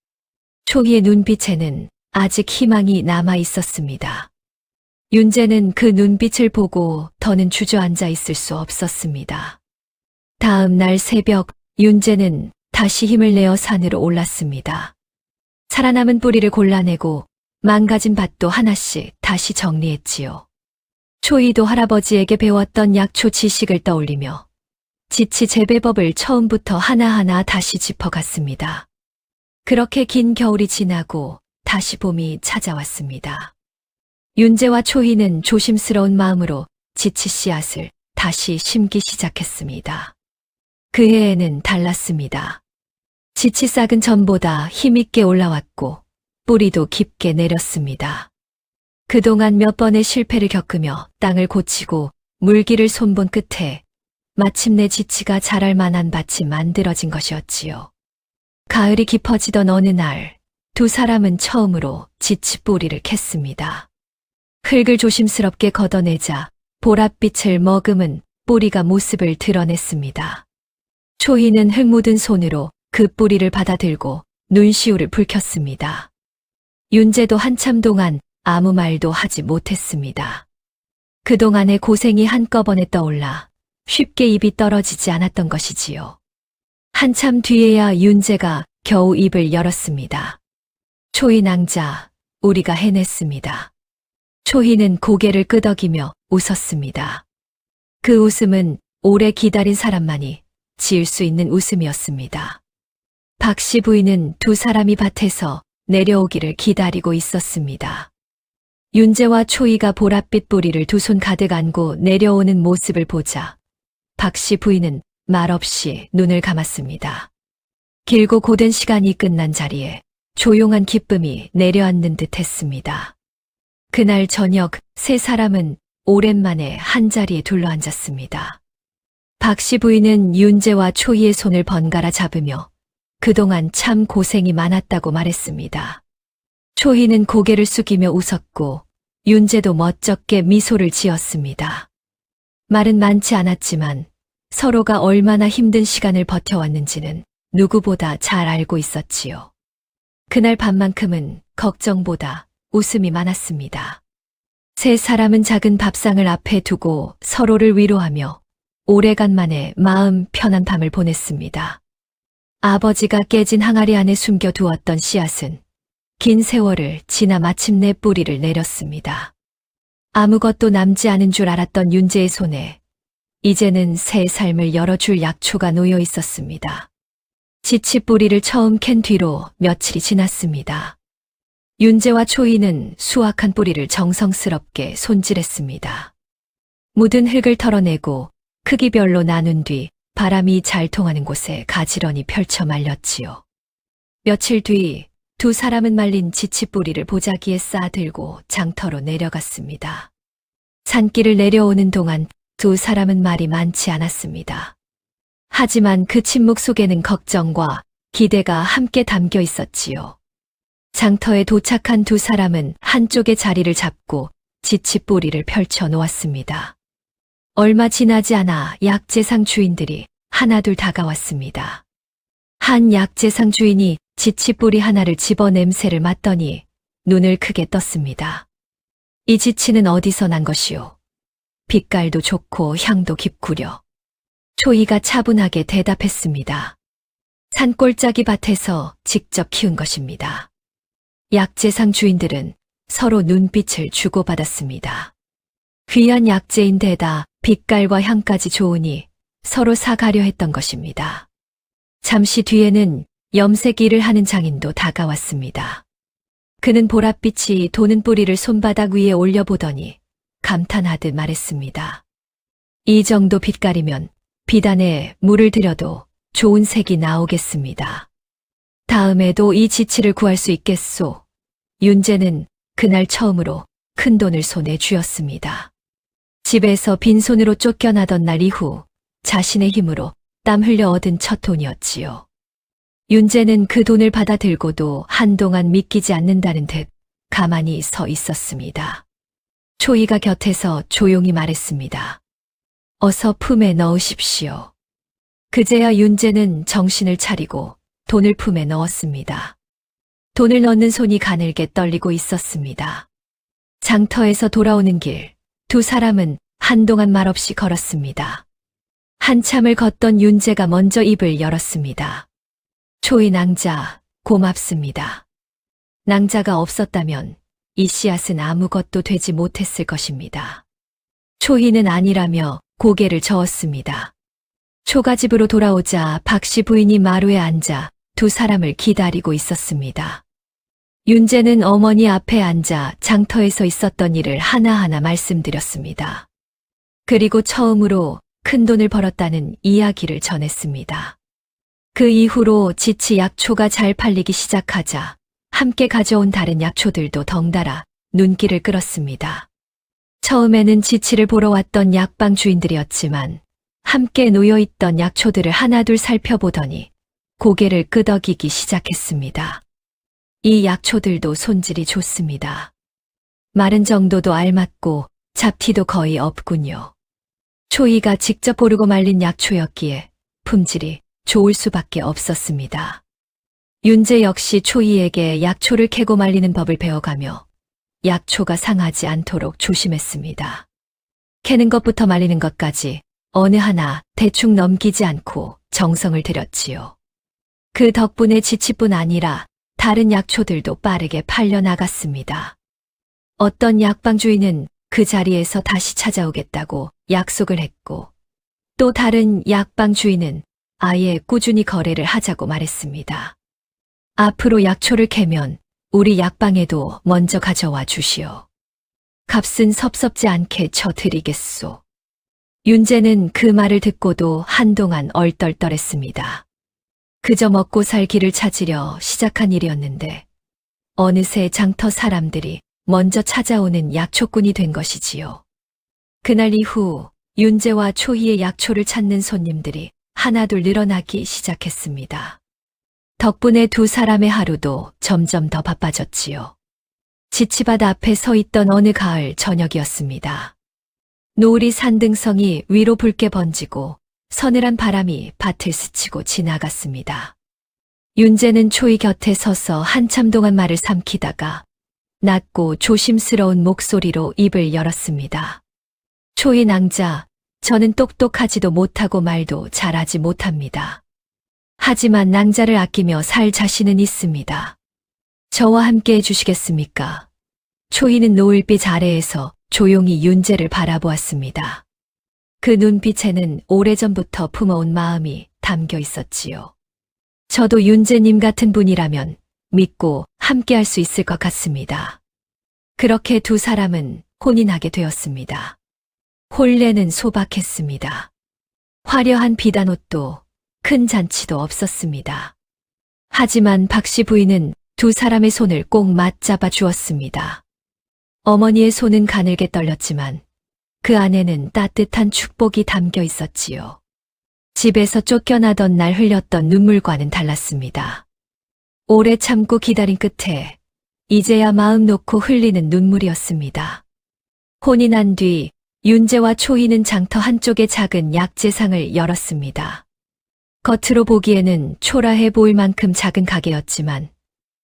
초희의 눈빛에는 아직 희망이 남아 있었습니다. 윤재는 그 눈빛을 보고 더는 주저앉아 있을 수 없었습니다. 다음 날 새벽 윤재는 다시 힘을 내어 산으로 올랐습니다. 살아남은 뿌리를 골라내고 망가진 밭도 하나씩 다시 정리했지요. 초이도 할아버지에게 배웠던 약초 지식을 떠올리며 지치 재배법을 처음부터 하나하나 다시 짚어갔습니다. 그렇게 긴 겨울이 지나고 다시 봄이 찾아왔습니다. 윤재와 초희는 조심스러운 마음으로 지치 씨앗을 다시 심기 시작했습니다. 그 해에는 달랐습니다. 지치 싹은 전보다 힘있게 올라왔고 뿌리도 깊게 내렸습니다. 그동안 몇 번의 실패를 겪으며 땅을 고치고 물기를 손본 끝에 마침내 지치가 자랄 만한 밭이 만들어진 것이었지요. 가을이 깊어지던 어느 날 두 사람은 처음으로 지치 뿌리를 캤습니다. 흙을 조심스럽게 걷어내자 보랏빛을 머금은 뿌리가 모습을 드러냈습니다. 초희는 흙 묻은 손으로 그 뿌리를 받아들고 눈시울을 붉혔습니다. 윤재도 한참 동안 아무 말도 하지 못했습니다. 그동안의 고생이 한꺼번에 떠올라 쉽게 입이 떨어지지 않았던 것이지요. 한참 뒤에야 윤재가 겨우 입을 열었습니다. 초희 낭자, 우리가 해냈습니다. 초희는 고개를 끄덕이며 웃었습니다. 그 웃음은 오래 기다린 사람만이 지을 수 있는 웃음이었습니다. 박씨 부인은 두 사람이 밭에서 내려오기를 기다리고 있었습니다. 윤재와 초이가 보랏빛 뿌리를 두 손 가득 안고 내려오는 모습을 보자 박씨 부인은 말없이 눈을 감았습니다. 길고 고된 시간이 끝난 자리에 조용한 기쁨이 내려앉는 듯 했습니다. 그날 저녁 세 사람은 오랜만에 한자리에 둘러앉았습니다. 박씨 부인은 윤재와 초이의 손을 번갈아 잡으며 그동안 참 고생이 많았다고 말했습니다. 초이는 고개를 숙이며 웃었고 윤재도 멋쩍게 미소를 지었습니다. 말은 많지 않았지만 서로가 얼마나 힘든 시간을 버텨왔는지는 누구보다 잘 알고 있었지요. 그날 밤만큼은 걱정보다 웃음이 많았습니다. 세 사람은 작은 밥상을 앞에 두고 서로를 위로하며 오래간만에 마음 편한 밤을 보냈습니다. 아버지가 깨진 항아리 안에 숨겨두었던 씨앗은 긴 세월을 지나 마침내 뿌리를 내렸습니다. 아무것도 남지 않은 줄 알았던 윤재의 손에 이제는 새 삶을 열어줄 약초가 놓여 있었습니다. 지치 뿌리를 처음 캔 뒤로 며칠이 지났습니다. 윤재와 초이는 수확한 뿌리를 정성스럽게 손질했습니다. 묻은 흙을 털어내고 크기별로 나눈 뒤 바람이 잘 통하는 곳에 가지런히 펼쳐 말렸지요. 며칠 뒤 두 사람은 말린 지치뿌리를 보자기에 싸들고 장터로 내려갔습니다. 산길을 내려오는 동안 두 사람은 말이 많지 않았습니다. 하지만 그 침묵 속에는 걱정과 기대가 함께 담겨 있었지요. 장터에 도착한 두 사람은 한쪽에 자리를 잡고 지치뿌리를 펼쳐 놓았습니다. 얼마 지나지 않아 약재상 주인들이 하나둘 다가왔습니다. 한 약재상 주인이 지치뿌리 하나를 집어 냄새를 맡더니 눈을 크게 떴습니다. 이 지치는 어디서 난 것이오? 빛깔도 좋고 향도 깊구려. 초이가 차분하게 대답했습니다. 산골짜기 밭에서 직접 키운 것입니다. 약재상 주인들은 서로 눈빛을 주고받았습니다. 귀한 약재인데다 빛깔과 향까지 좋으니 서로 사가려 했던 것입니다. 잠시 뒤에는 염색 일을 하는 장인도 다가왔습니다. 그는 보랏빛이 도는 뿌리를 손바닥 위에 올려보더니 감탄하듯 말했습니다. 이 정도 빛깔이면 비단에 물을 들여도 좋은 색이 나오겠습니다. 다음에도 이 지치를 구할 수 있겠소. 윤재는 그날 처음으로 큰 돈을 손에 쥐었습니다. 집에서 빈손으로 쫓겨나던 날 이후 자신의 힘으로 땀 흘려 얻은 첫 돈이었지요. 윤재는 그 돈을 받아 들고도 한동안 믿기지 않는다는 듯 가만히 서 있었습니다. 초이가 곁에서 조용히 말했습니다. 어서 품에 넣으십시오. 그제야 윤재는 정신을 차리고 돈을 품에 넣었습니다. 돈을 넣는 손이 가늘게 떨리고 있었습니다. 장터에서 돌아오는 길, 두 사람은 한동안 말없이 걸었습니다. 한참을 걷던 윤재가 먼저 입을 열었습니다. 초이 낭자, 고맙습니다. 낭자가 없었다면 이 씨앗은 아무것도 되지 못했을 것입니다. 초이는 아니라며 고개를 저었습니다. 초가 집으로 돌아오자 박씨 부인이 마루에 앉아 두 사람을 기다리고 있었습니다. 윤재는 어머니 앞에 앉아 장터에서 있었던 일을 하나하나 말씀드렸습니다. 그리고 처음으로 큰 돈을 벌었다는 이야기를 전했습니다. 그 이후로 지치 약초가 잘 팔리기 시작하자 함께 가져온 다른 약초들도 덩달아 눈길을 끌었습니다. 처음에는 지치를 보러 왔던 약방 주인들이었지만 함께 놓여있던 약초들을 하나둘 살펴보더니 고개를 끄덕이기 시작했습니다. 이 약초들도 손질이 좋습니다. 마른 정도도 알맞고 잡티도 거의 없군요. 초이가 직접 고르고 말린 약초였기에 품질이 좋을 수밖에 없었습니다. 윤재 역시 초이에게 약초를 캐고 말리는 법을 배워가며 약초가 상하지 않도록 조심했습니다. 캐는 것부터 말리는 것까지 어느 하나 대충 넘기지 않고 정성을 들였지요. 그 덕분에 지치뿐 아니라 다른 약초들도 빠르게 팔려나갔습니다. 어떤 약방 주인은 그 자리에서 다시 찾아오겠다고 약속을 했고, 또 다른 약방 주인은 아예 꾸준히 거래를 하자고 말했습니다. 앞으로 약초를 캐면 우리 약방에도 먼저 가져와 주시오. 값은 섭섭지 않게 쳐드리겠소. 윤재는 그 말을 듣고도 한동안 얼떨떨했습니다. 그저 먹고 살 길을 찾으려 시작한 일이었는데 어느새 장터 사람들이 먼저 찾아오는 약초꾼이 된 것이지요. 그날 이후 윤재와 초희의 약초를 찾는 손님들이 하나둘 늘어나기 시작했습니다. 덕분에 두 사람의 하루도 점점 더 바빠졌지요. 지치밭 앞에 서 있던 어느 가을 저녁이었습니다. 노을이 산등성이 위로 붉게 번지고 서늘한 바람이 밭을 스치고 지나갔습니다. 윤재는 초이 곁에 서서 한참 동안 말을 삼키다가 낮고 조심스러운 목소리로 입을 열었습니다. 초이 낭자, 저는 똑똑하지도 못하고 말도 잘하지 못합니다. 하지만 낭자를 아끼며 살 자신은 있습니다. 저와 함께 해주시겠습니까? 초이는 노을빛 아래에서 조용히 윤재를 바라보았습니다. 그 눈빛에는 오래전부터 품어온 마음이 담겨 있었지요. 저도 윤재님 같은 분이라면 믿고 함께 할 수 있을 것 같습니다. 그렇게 두 사람은 혼인하게 되었습니다. 혼례는 소박했습니다. 화려한 비단옷도 큰 잔치도 없었습니다. 하지만 박씨 부인은 두 사람의 손을 꼭 맞잡아 주었습니다. 어머니의 손은 가늘게 떨렸지만 그 안에는 따뜻한 축복이 담겨 있었지요. 집에서 쫓겨나던 날 흘렸던 눈물과는 달랐습니다. 오래 참고 기다린 끝에 이제야 마음 놓고 흘리는 눈물이었습니다. 혼인한 뒤 윤재와 초이는 장터 한쪽에 작은 약재상을 열었습니다. 겉으로 보기에는 초라해 보일 만큼 작은 가게였지만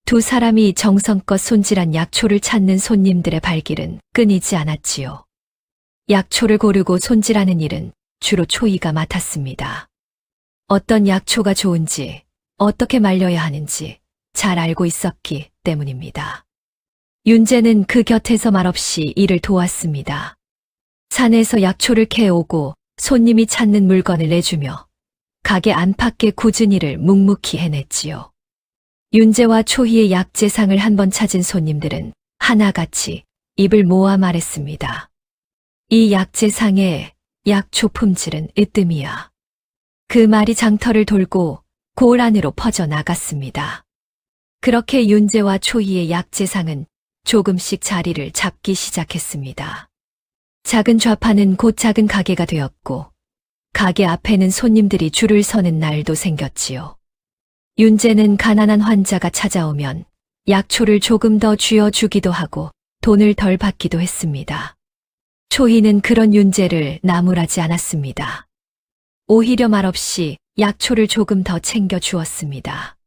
두 사람이 정성껏 손질한 약초를 찾는 손님들의 발길은 끊이지 않았지요. 약초를 고르고 손질하는 일은 주로 초이가 맡았습니다. 어떤 약초가 좋은지, 어떻게 말려야 하는지 잘 알고 있었기 때문입니다. 윤재는 그 곁에서 말없이 일을 도왔습니다. 산에서 약초를 캐오고 손님이 찾는 물건을 내주며 가게 안팎의 굳은 일을 묵묵히 해냈지요. 윤재와 초희의 약재상을 한번 찾은 손님들은 하나같이 입을 모아 말했습니다. 이 약재상의 약초 품질은 으뜸이야. 그 말이 장터를 돌고 고을 안으로 퍼져나갔습니다. 그렇게 윤재와 초희의 약재상은 조금씩 자리를 잡기 시작했습니다. 작은 좌판은 곧 작은 가게가 되었고 가게 앞에는 손님들이 줄을 서는 날도 생겼지요. 윤재는 가난한 환자가 찾아오면 약초를 조금 더 쥐어주기도 하고 돈을 덜 받기도 했습니다. 초희는 그런 윤재를 나무라지 않았습니다. 오히려 말없이 약초를 조금 더 챙겨 주었습니다.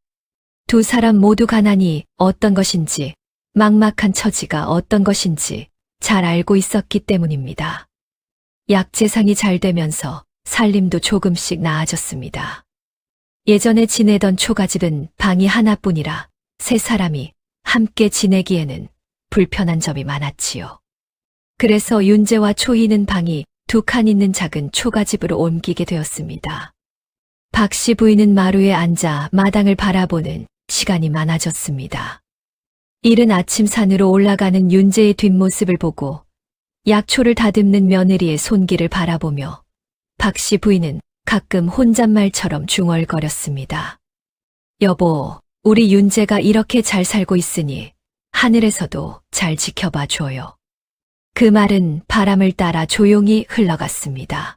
두 사람 모두 가난이 어떤 것인지, 막막한 처지가 어떤 것인지 잘 알고 있었기 때문입니다. 약재상이 잘 되면서 살림도 조금씩 나아졌습니다. 예전에 지내던 초가집은 방이 하나뿐이라 세 사람이 함께 지내기에는 불편한 점이 많았지요. 그래서 윤재와 초희는 방이 두 칸 있는 작은 초가집으로 옮기게 되었습니다. 박씨 부인은 마루에 앉아 마당을 바라보는 시간이 많아졌습니다. 이른 아침 산으로 올라가는 윤재의 뒷모습을 보고 약초를 다듬는 며느리의 손길을 바라보며 박씨 부인은 가끔 혼잣말처럼 중얼거렸습니다. 여보, 우리 윤재가 이렇게 잘 살고 있으니 하늘에서도 잘 지켜봐 줘요. 그 말은 바람을 따라 조용히 흘러갔습니다.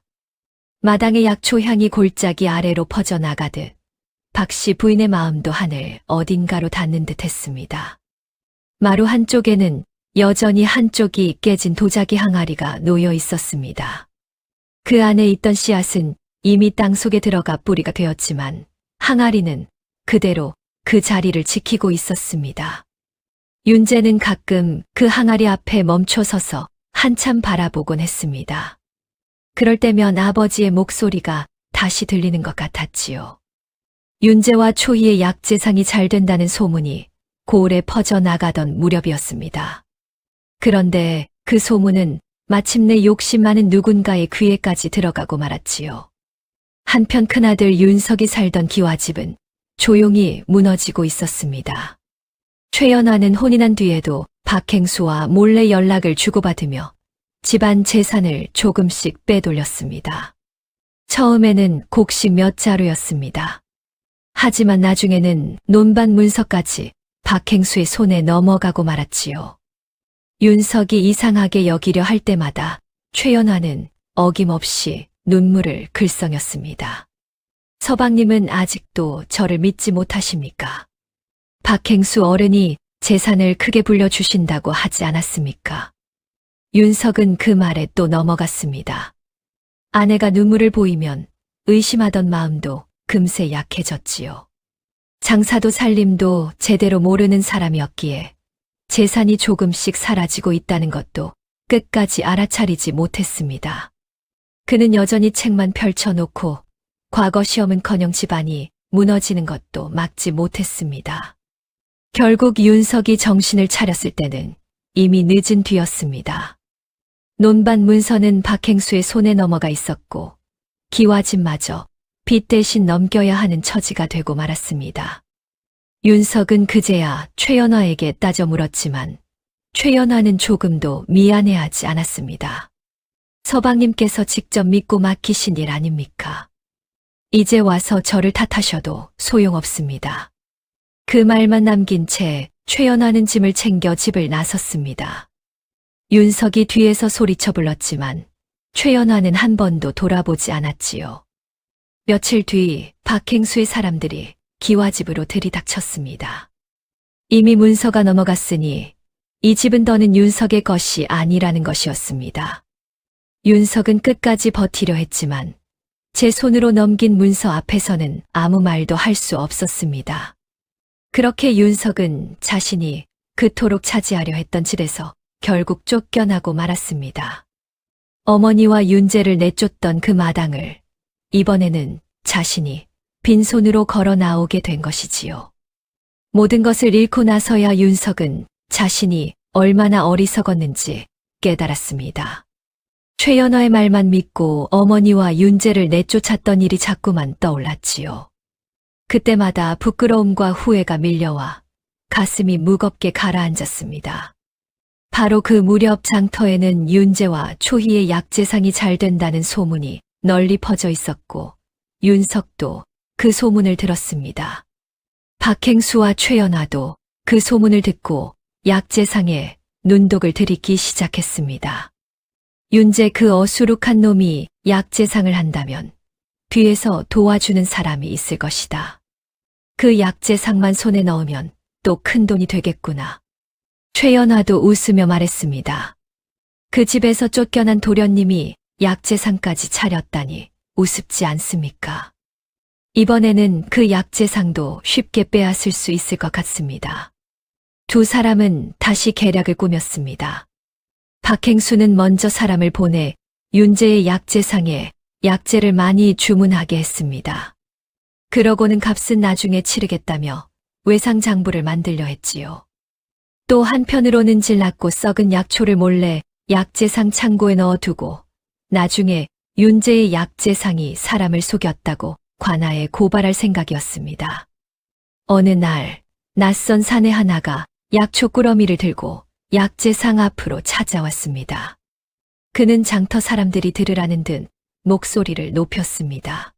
마당의 약초 향이 골짜기 아래로 퍼져나가듯 박씨 부인의 마음도 하늘 어딘가로 닿는 듯 했습니다. 마루 한쪽에는 여전히 한쪽이 깨진 도자기 항아리가 놓여 있었습니다. 그 안에 있던 씨앗은 이미 땅속에 들어가 뿌리가 되었지만 항아리는 그대로 그 자리를 지키고 있었습니다. 윤재는 가끔 그 항아리 앞에 멈춰 서서 한참 바라보곤 했습니다. 그럴 때면 아버지의 목소리가 다시 들리는 것 같았지요. 윤재와 초희의 약재상이 잘 된다는 소문이 고을에 퍼져나가던 무렵이었습니다. 그런데 그 소문은 마침내 욕심 많은 누군가의 귀에까지 들어가고 말았지요. 한편 큰아들 윤석이 살던 기와집은 조용히 무너지고 있었습니다. 최연화는 혼인한 뒤에도 박행수와 몰래 연락을 주고받으며 집안 재산을 조금씩 빼돌렸습니다. 처음에는 곡식 몇 자루였습니다. 하지만 나중에는 논밭 문서까지 박행수의 손에 넘어가고 말았지요. 윤석이 이상하게 여기려 할 때마다 최연화는 어김없이 눈물을 글썽였습니다. 서방님은 아직도 저를 믿지 못하십니까? 박행수 어른이 재산을 크게 불려주신다고 하지 않았습니까? 윤석은 그 말에 또 넘어갔습니다. 아내가 눈물을 보이면 의심하던 마음도 금세 약해졌지요. 장사도 살림도 제대로 모르는 사람이었기에 재산이 조금씩 사라지고 있다는 것도 끝까지 알아차리지 못했습니다. 그는 여전히 책만 펼쳐놓고 과거 시험은커녕 집안이 무너지는 것도 막지 못했습니다. 결국 윤석이 정신을 차렸을 때는 이미 늦은 뒤였습니다. 논반 문서는 박행수의 손에 넘어가 있었고 기와집마저 빚 대신 넘겨야 하는 처지가 되고 말았습니다. 윤석은 그제야 최연화에게 따져 물었지만 최연화는 조금도 미안해하지 않았습니다. 서방님께서 직접 믿고 맡기신 일 아닙니까? 이제 와서 저를 탓하셔도 소용없습니다. 그 말만 남긴 채 최연화는 짐을 챙겨 집을 나섰습니다. 윤석이 뒤에서 소리쳐 불렀지만 최연화는 한 번도 돌아보지 않았지요. 며칠 뒤 박행수의 사람들이 기와집으로 들이닥쳤습니다. 이미 문서가 넘어갔으니 이 집은 더는 윤석의 것이 아니라는 것이었습니다. 윤석은 끝까지 버티려 했지만 제 손으로 넘긴 문서 앞에서는 아무 말도 할 수 없었습니다. 그렇게 윤석은 자신이 그토록 차지하려 했던 집에서 결국 쫓겨나고 말았습니다. 어머니와 윤재를 내쫓던 그 마당을 이번에는 자신이 빈손으로 걸어 나오게 된 것이지요. 모든 것을 잃고 나서야 윤석은 자신이 얼마나 어리석었는지 깨달았습니다. 최연화의 말만 믿고 어머니와 윤재를 내쫓았던 일이 자꾸만 떠올랐지요. 그때마다 부끄러움과 후회가 밀려와 가슴이 무겁게 가라앉았습니다. 바로 그 무렵 장터에는 윤재와 초희의 약재상이 잘 된다는 소문이 널리 퍼져 있었고 윤석도 그 소문을 들었습니다. 박행수와 최연화도 그 소문을 듣고 약재상에 눈독을 들이기 시작했습니다. 윤재 그 어수룩한 놈이 약재상을 한다면 뒤에서 도와주는 사람이 있을 것이다. 그 약재상만 손에 넣으면 또 큰 돈이 되겠구나. 최연화도 웃으며 말했습니다. 그 집에서 쫓겨난 도련님이 약재상까지 차렸다니 우습지 않습니까? 이번에는 그 약재상도 쉽게 빼앗을 수 있을 것 같습니다. 두 사람은 다시 계략을 꾸몄습니다. 박행수는 먼저 사람을 보내 윤재의 약재상에 약재를 많이 주문하게 했습니다. 그러고는 값은 나중에 치르겠다며 외상장부를 만들려 했지요. 또 한편으로는 질났고 썩은 약초를 몰래 약재상 창고에 넣어두고 나중에 윤재의 약재상이 사람을 속였다고 관아에 고발할 생각이었습니다. 어느 날 낯선 사내 하나가 약초 꾸러미를 들고 약재상 앞으로 찾아왔습니다. 그는 장터 사람들이 들으라는 듯 목소리를 높였습니다.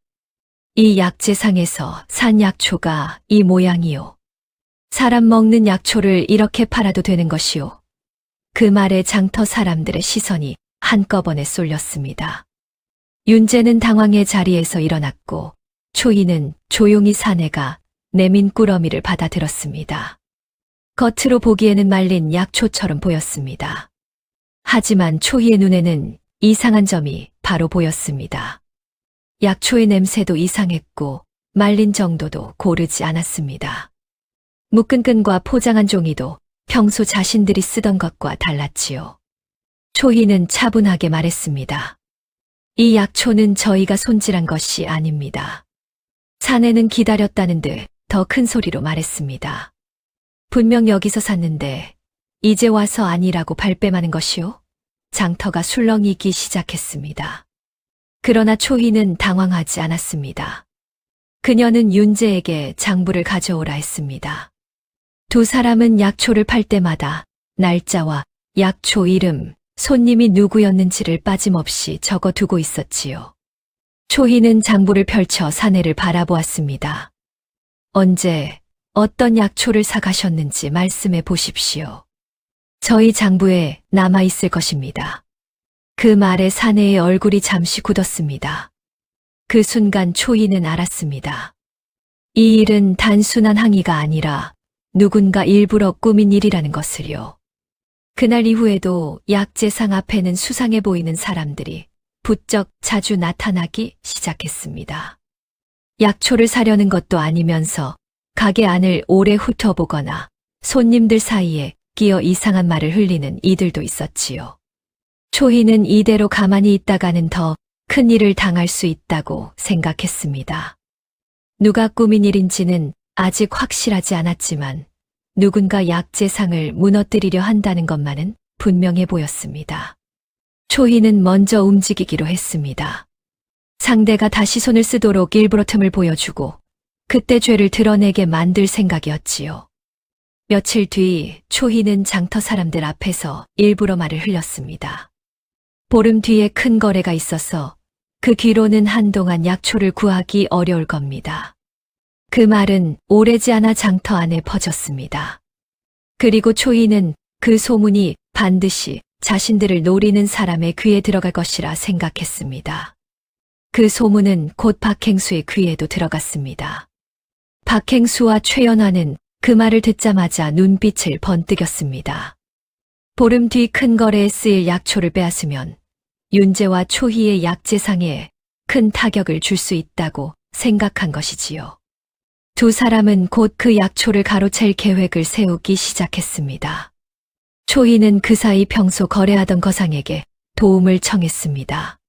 이 약재상에서 산 약초가 이 모양이요. 사람 먹는 약초를 이렇게 팔아도 되는 것이요. 그 말에 장터 사람들의 시선이 한꺼번에 쏠렸습니다. 윤재는 당황해 자리에서 일어났고 초희는 조용히 사내가 내민 꾸러미를 받아들었습니다. 겉으로 보기에는 말린 약초처럼 보였습니다. 하지만 초희의 눈에는 이상한 점이 바로 보였습니다. 약초의 냄새도 이상했고 말린 정도도 고르지 않았습니다. 묶은 끈과 포장한 종이도 평소 자신들이 쓰던 것과 달랐지요. 초희는 차분하게 말했습니다. 이 약초는 저희가 손질한 것이 아닙니다. 사내는 기다렸다는 듯 더 큰 소리로 말했습니다. 분명 여기서 샀는데 이제 와서 아니라고 발뺌하는 것이요? 장터가 술렁이기 시작했습니다. 그러나 초희는 당황하지 않았습니다. 그녀는 윤재에게 장부를 가져오라 했습니다. 두 사람은 약초를 팔 때마다 날짜와 약초 이름, 손님이 누구였는지를 빠짐없이 적어두고 있었지요. 초희는 장부를 펼쳐 사내를 바라보았습니다. 언제 어떤 약초를 사가셨는지 말씀해 보십시오. 저희 장부에 남아있을 것입니다. 그 말에 사내의 얼굴이 잠시 굳었습니다. 그 순간 초희는 알았습니다. 이 일은 단순한 항의가 아니라 누군가 일부러 꾸민 일이라는 것을요. 그날 이후에도 약재상 앞에는 수상해 보이는 사람들이 부쩍 자주 나타나기 시작했습니다. 약초를 사려는 것도 아니면서 가게 안을 오래 훑어보거나 손님들 사이에 끼어 이상한 말을 흘리는 이들도 있었지요. 초희는 이대로 가만히 있다가는 더 큰 일을 당할 수 있다고 생각했습니다. 누가 꾸민 일인지는 아직 확실하지 않았지만 누군가 약재상을 무너뜨리려 한다는 것만은 분명해 보였습니다. 초희는 먼저 움직이기로 했습니다. 상대가 다시 손을 쓰도록 일부러 틈을 보여주고 그때 죄를 드러내게 만들 생각이었지요. 며칠 뒤 초희는 장터 사람들 앞에서 일부러 말을 흘렸습니다. 보름 뒤에 큰 거래가 있어서 그 뒤로는 한동안 약초를 구하기 어려울 겁니다. 그 말은 오래지 않아 장터 안에 퍼졌습니다. 그리고 초희는 그 소문이 반드시 자신들을 노리는 사람의 귀에 들어갈 것이라 생각했습니다. 그 소문은 곧 박행수의 귀에도 들어갔습니다. 박행수와 최연화는 그 말을 듣자마자 눈빛을 번뜩였습니다. 보름 뒤 큰 거래에 쓰일 약초를 빼앗으면 윤재와 초희의 약재상에 큰 타격을 줄 수 있다고 생각한 것이지요. 두 사람은 곧 그 약초를 가로챌 계획을 세우기 시작했습니다. 초희는 그 사이 평소 거래하던 거상에게 도움을 청했습니다.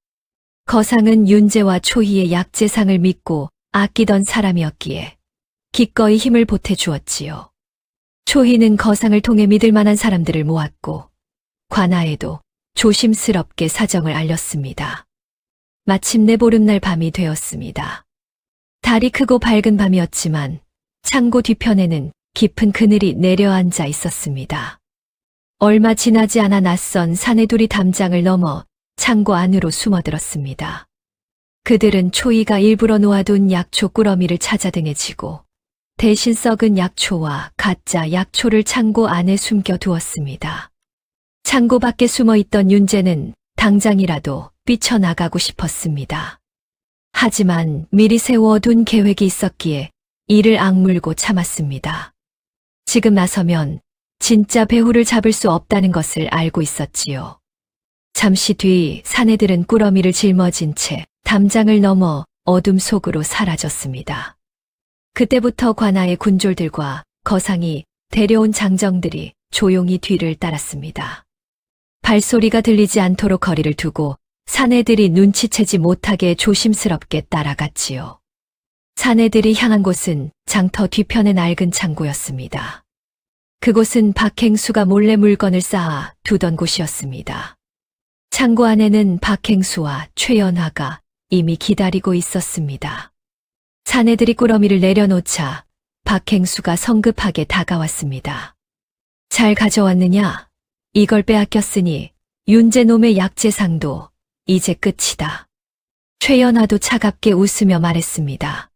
거상은 윤재와 초희의 약재상을 믿고 아끼던 사람이었기에 기꺼이 힘을 보태주었지요. 초희는 거상을 통해 믿을 만한 사람들을 모았고 관아에도 조심스럽게 사정을 알렸습니다. 마침내 보름날 밤이 되었습니다. 달이 크고 밝은 밤이었지만 창고 뒤편에는 깊은 그늘이 내려앉아 있었습니다. 얼마 지나지 않아 낯선 사내둘이 담장을 넘어 창고 안으로 숨어들었습니다. 그들은 초희가 일부러 놓아둔 약초 꾸러미를 찾아 등에 지고 대신 썩은 약초와 가짜 약초를 창고 안에 숨겨두었습니다. 창고 밖에 숨어있던 윤재는 당장이라도 뛰쳐나가고 싶었습니다. 하지만 미리 세워둔 계획이 있었기에 이를 악물고 참았습니다. 지금 나서면 진짜 배후를 잡을 수 없다는 것을 알고 있었지요. 잠시 뒤 사내들은 꾸러미를 짊어진 채 담장을 넘어 어둠 속으로 사라졌습니다. 그때부터 관아의 군졸들과 거상이 데려온 장정들이 조용히 뒤를 따랐습니다. 발소리가 들리지 않도록 거리를 두고 사내들이 눈치채지 못하게 조심스럽게 따라갔지요. 사내들이 향한 곳은 장터 뒤편의 낡은 창고였습니다. 그곳은 박행수가 몰래 물건을 쌓아 두던 곳이었습니다. 창고 안에는 박행수와 최연화가 이미 기다리고 있었습니다. 사내들이 꾸러미를 내려놓자 박행수가 성급하게 다가왔습니다. 잘 가져왔느냐? 이걸 빼앗겼으니 윤재놈의 약재상도 이제 끝이다. 최연화도 차갑게 웃으며 말했습니다.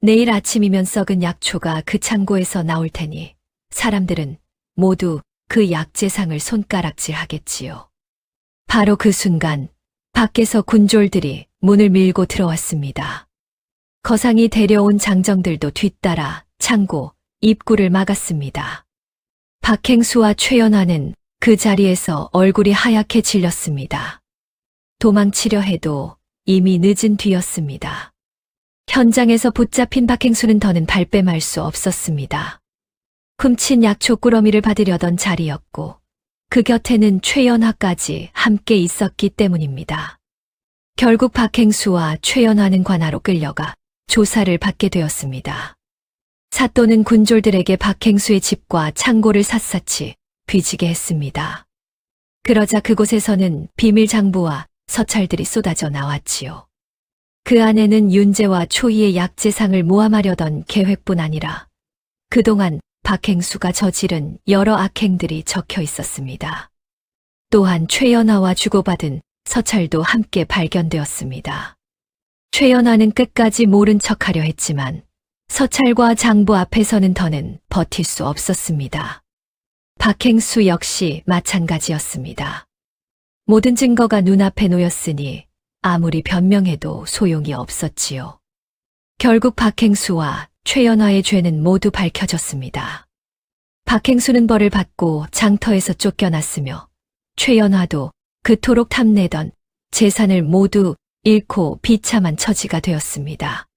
내일 아침이면 썩은 약초가 그 창고에서 나올 테니 사람들은 모두 그 약재상을 손가락질하겠지요. 바로 그 순간 밖에서 군졸들이 문을 밀고 들어왔습니다. 거상이 데려온 장정들도 뒤따라 창고 입구를 막았습니다. 박행수와 최연화는 그 자리에서 얼굴이 하얗게 질렸습니다. 도망치려 해도 이미 늦은 뒤였습니다. 현장에서 붙잡힌 박행수는 더는 발뺌할 수 없었습니다. 훔친 약초 꾸러미를 받으려던 자리였고 그 곁에는 최연화까지 함께 있었기 때문입니다. 결국 박행수와 최연화는 관아로 끌려가 조사를 받게 되었습니다. 사또는 군졸들에게 박행수의 집과 창고를 샅샅이 뒤지게 했습니다. 그러자 그곳에서는 비밀 장부와 서찰들이 쏟아져 나왔지요. 그 안에는 윤재와 초희의 약재상을 모함하려던 계획뿐 아니라 그동안 박행수가 저지른 여러 악행들이 적혀 있었습니다. 또한 최연화와 주고받은 서찰도 함께 발견되었습니다. 최연화는 끝까지 모른 척하려 했지만 서찰과 장부 앞에서는 더는 버틸 수 없었습니다. 박행수 역시 마찬가지였습니다. 모든 증거가 눈앞에 놓였으니 아무리 변명해도 소용이 없었지요. 결국 박행수와 최연화의 죄는 모두 밝혀졌습니다. 박행수는 벌을 받고 장터에서 쫓겨났으며 최연화도 그토록 탐내던 재산을 모두 잃고 비참한 처지가 되었습니다.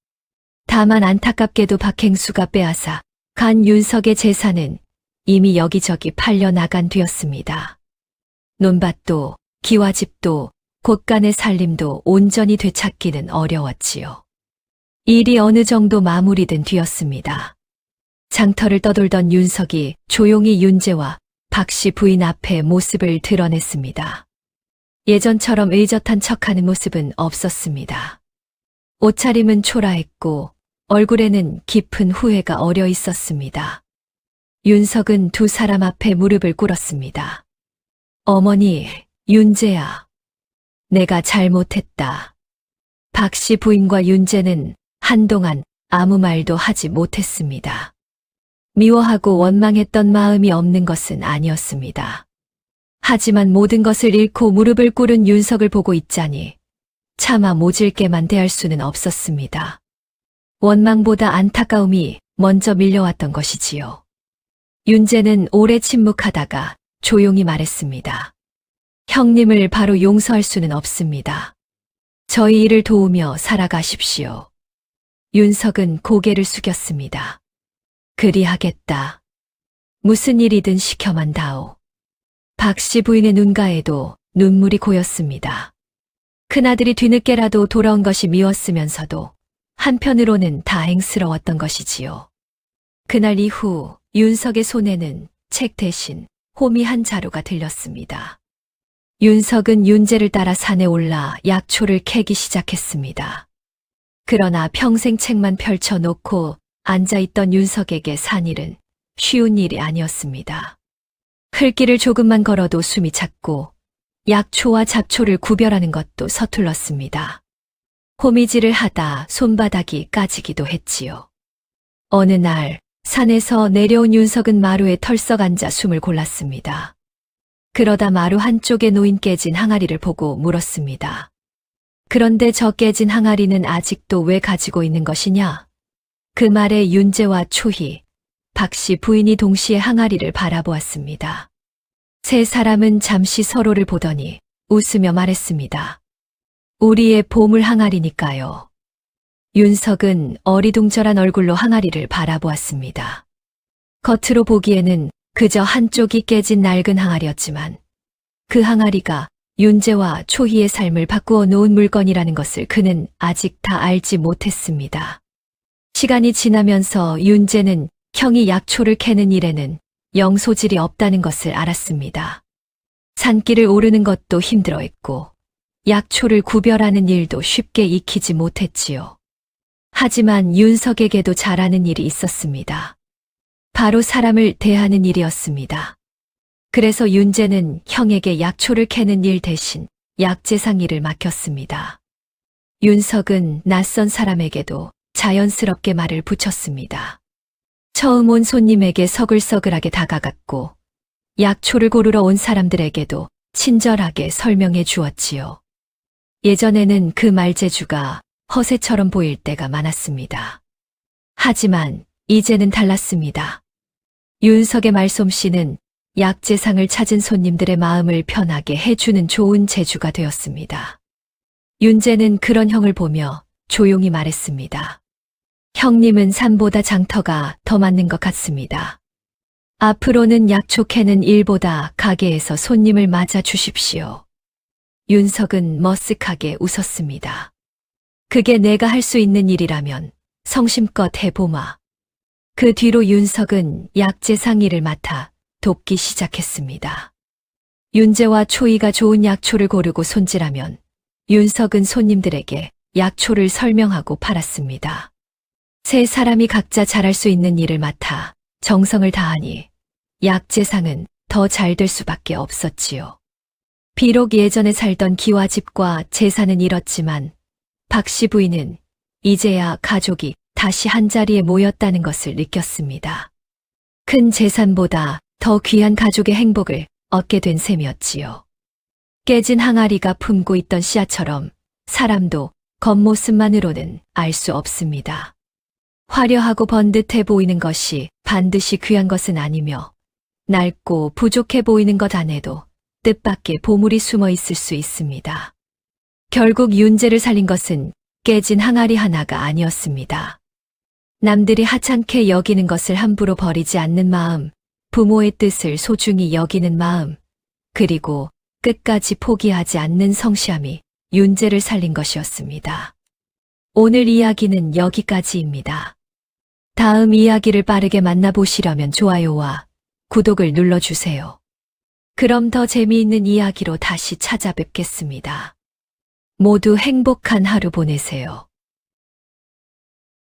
다만 안타깝게도 박행수가 빼앗아 간 윤석의 재산은 이미 여기저기 팔려나간 뒤였습니다. 논밭도 기와집도 곳간의 살림도 온전히 되찾기는 어려웠지요. 일이 어느 정도 마무리된 뒤였습니다. 장터를 떠돌던 윤석이 조용히 윤재와 박씨 부인 앞에 모습을 드러냈습니다. 예전처럼 의젓한 척하는 모습은 없었습니다. 옷차림은 초라했고 얼굴에는 깊은 후회가 어려 있었습니다. 윤석은 두 사람 앞에 무릎을 꿇었습니다. 어머니, 윤재야. 내가 잘못했다. 박씨 부인과 윤재는 한동안 아무 말도 하지 못했습니다. 미워하고 원망했던 마음이 없는 것은 아니었습니다. 하지만 모든 것을 잃고 무릎을 꿇은 윤석을 보고 있자니 차마 모질게만 대할 수는 없었습니다. 원망보다 안타까움이 먼저 밀려왔던 것이지요. 윤재는 오래 침묵하다가 조용히 말했습니다. 형님을 바로 용서할 수는 없습니다. 저희 일을 도우며 살아가십시오. 윤석은 고개를 숙였습니다. 그리하겠다. 무슨 일이든 시켜만 다오. 박씨 부인의 눈가에도 눈물이 고였습니다. 큰아들이 뒤늦게라도 돌아온 것이 미웠으면서도 한편으로는 다행스러웠던 것이지요. 그날 이후 윤석의 손에는 책 대신 호미 한 자루가 들렸습니다. 윤석은 윤재를 따라 산에 올라 약초를 캐기 시작했습니다. 그러나 평생 책만 펼쳐놓고 앉아있던 윤석에게 산일은 쉬운 일이 아니었습니다. 흘길을 조금만 걸어도 숨이 찼고 약초와 잡초를 구별하는 것도 서툴렀습니다. 호미질을 하다 손바닥이 까지기도 했지요. 어느 날 산에서 내려온 윤석은 마루에 털썩 앉아 숨을 골랐습니다. 그러다 마루 한쪽에 놓인 깨진 항아리를 보고 물었습니다. 그런데 저 깨진 항아리는 아직도 왜 가지고 있는 것이냐? 그 말에 윤재와 초희, 박씨 부인이 동시에 항아리를 바라보았습니다. 세 사람은 잠시 서로를 보더니 웃으며 말했습니다. 우리의 보물 항아리니까요. 윤석은 어리둥절한 얼굴로 항아리를 바라보았습니다. 겉으로 보기에는 그저 한쪽이 깨진 낡은 항아리였지만 그 항아리가 윤재와 초희의 삶을 바꾸어 놓은 물건이라는 것을 그는 아직 다 알지 못했습니다. 시간이 지나면서 윤재는 형이 약초를 캐는 일에는 영 소질이 없다는 것을 알았습니다. 산길을 오르는 것도 힘들어했고 약초를 구별하는 일도 쉽게 익히지 못했지요. 하지만 윤석에게도 잘하는 일이 있었습니다. 바로 사람을 대하는 일이었습니다. 그래서 윤재는 형에게 약초를 캐는 일 대신 약재상 일을 맡겼습니다. 윤석은 낯선 사람에게도 자연스럽게 말을 붙였습니다. 처음 온 손님에게 서글서글하게 다가갔고 약초를 고르러 온 사람들에게도 친절하게 설명해 주었지요. 예전에는 그 말재주가 허세처럼 보일 때가 많았습니다. 하지만 이제는 달랐습니다. 윤석의 말솜씨는 약재상을 찾은 손님들의 마음을 편하게 해주는 좋은 재주가 되었습니다. 윤재는 그런 형을 보며 조용히 말했습니다. 형님은 산보다 장터가 더 맞는 것 같습니다. 앞으로는 약초 캐는 일보다 가게에서 손님을 맞아 주십시오. 윤석은 머쓱하게 웃었습니다. 그게 내가 할 수 있는 일이라면 성심껏 해보마. 그 뒤로 윤석은 약재상 일을 맡아 돕기 시작했습니다. 윤재와 초희가 좋은 약초를 고르고 손질하면 윤석은 손님들에게 약초를 설명하고 팔았습니다. 세 사람이 각자 잘할 수 있는 일을 맡아 정성을 다하니 약재상은 더 잘 될 수밖에 없었지요. 비록 예전에 살던 기와집과 재산은 잃었지만 박씨 부인은 이제야 가족이 다시 한자리에 모였다는 것을 느꼈습니다. 큰 재산보다 더 귀한 가족의 행복을 얻게 된 셈이었지요. 깨진 항아리가 품고 있던 씨앗처럼 사람도 겉모습만으로는 알 수 없습니다. 화려하고 번듯해 보이는 것이 반드시 귀한 것은 아니며 낡고 부족해 보이는 것 안에도 뜻밖의 보물이 숨어 있을 수 있습니다. 결국 윤재를 살린 것은 깨진 항아리 하나가 아니었습니다. 남들이 하찮게 여기는 것을 함부로 버리지 않는 마음, 부모의 뜻을 소중히 여기는 마음, 그리고 끝까지 포기하지 않는 성실함이 윤재를 살린 것이었습니다. 오늘 이야기는 여기까지입니다. 다음 이야기를 빠르게 만나보시려면 좋아요와 구독을 눌러주세요. 그럼 더 재미있는 이야기로 다시 찾아뵙겠습니다. 모두 행복한 하루 보내세요.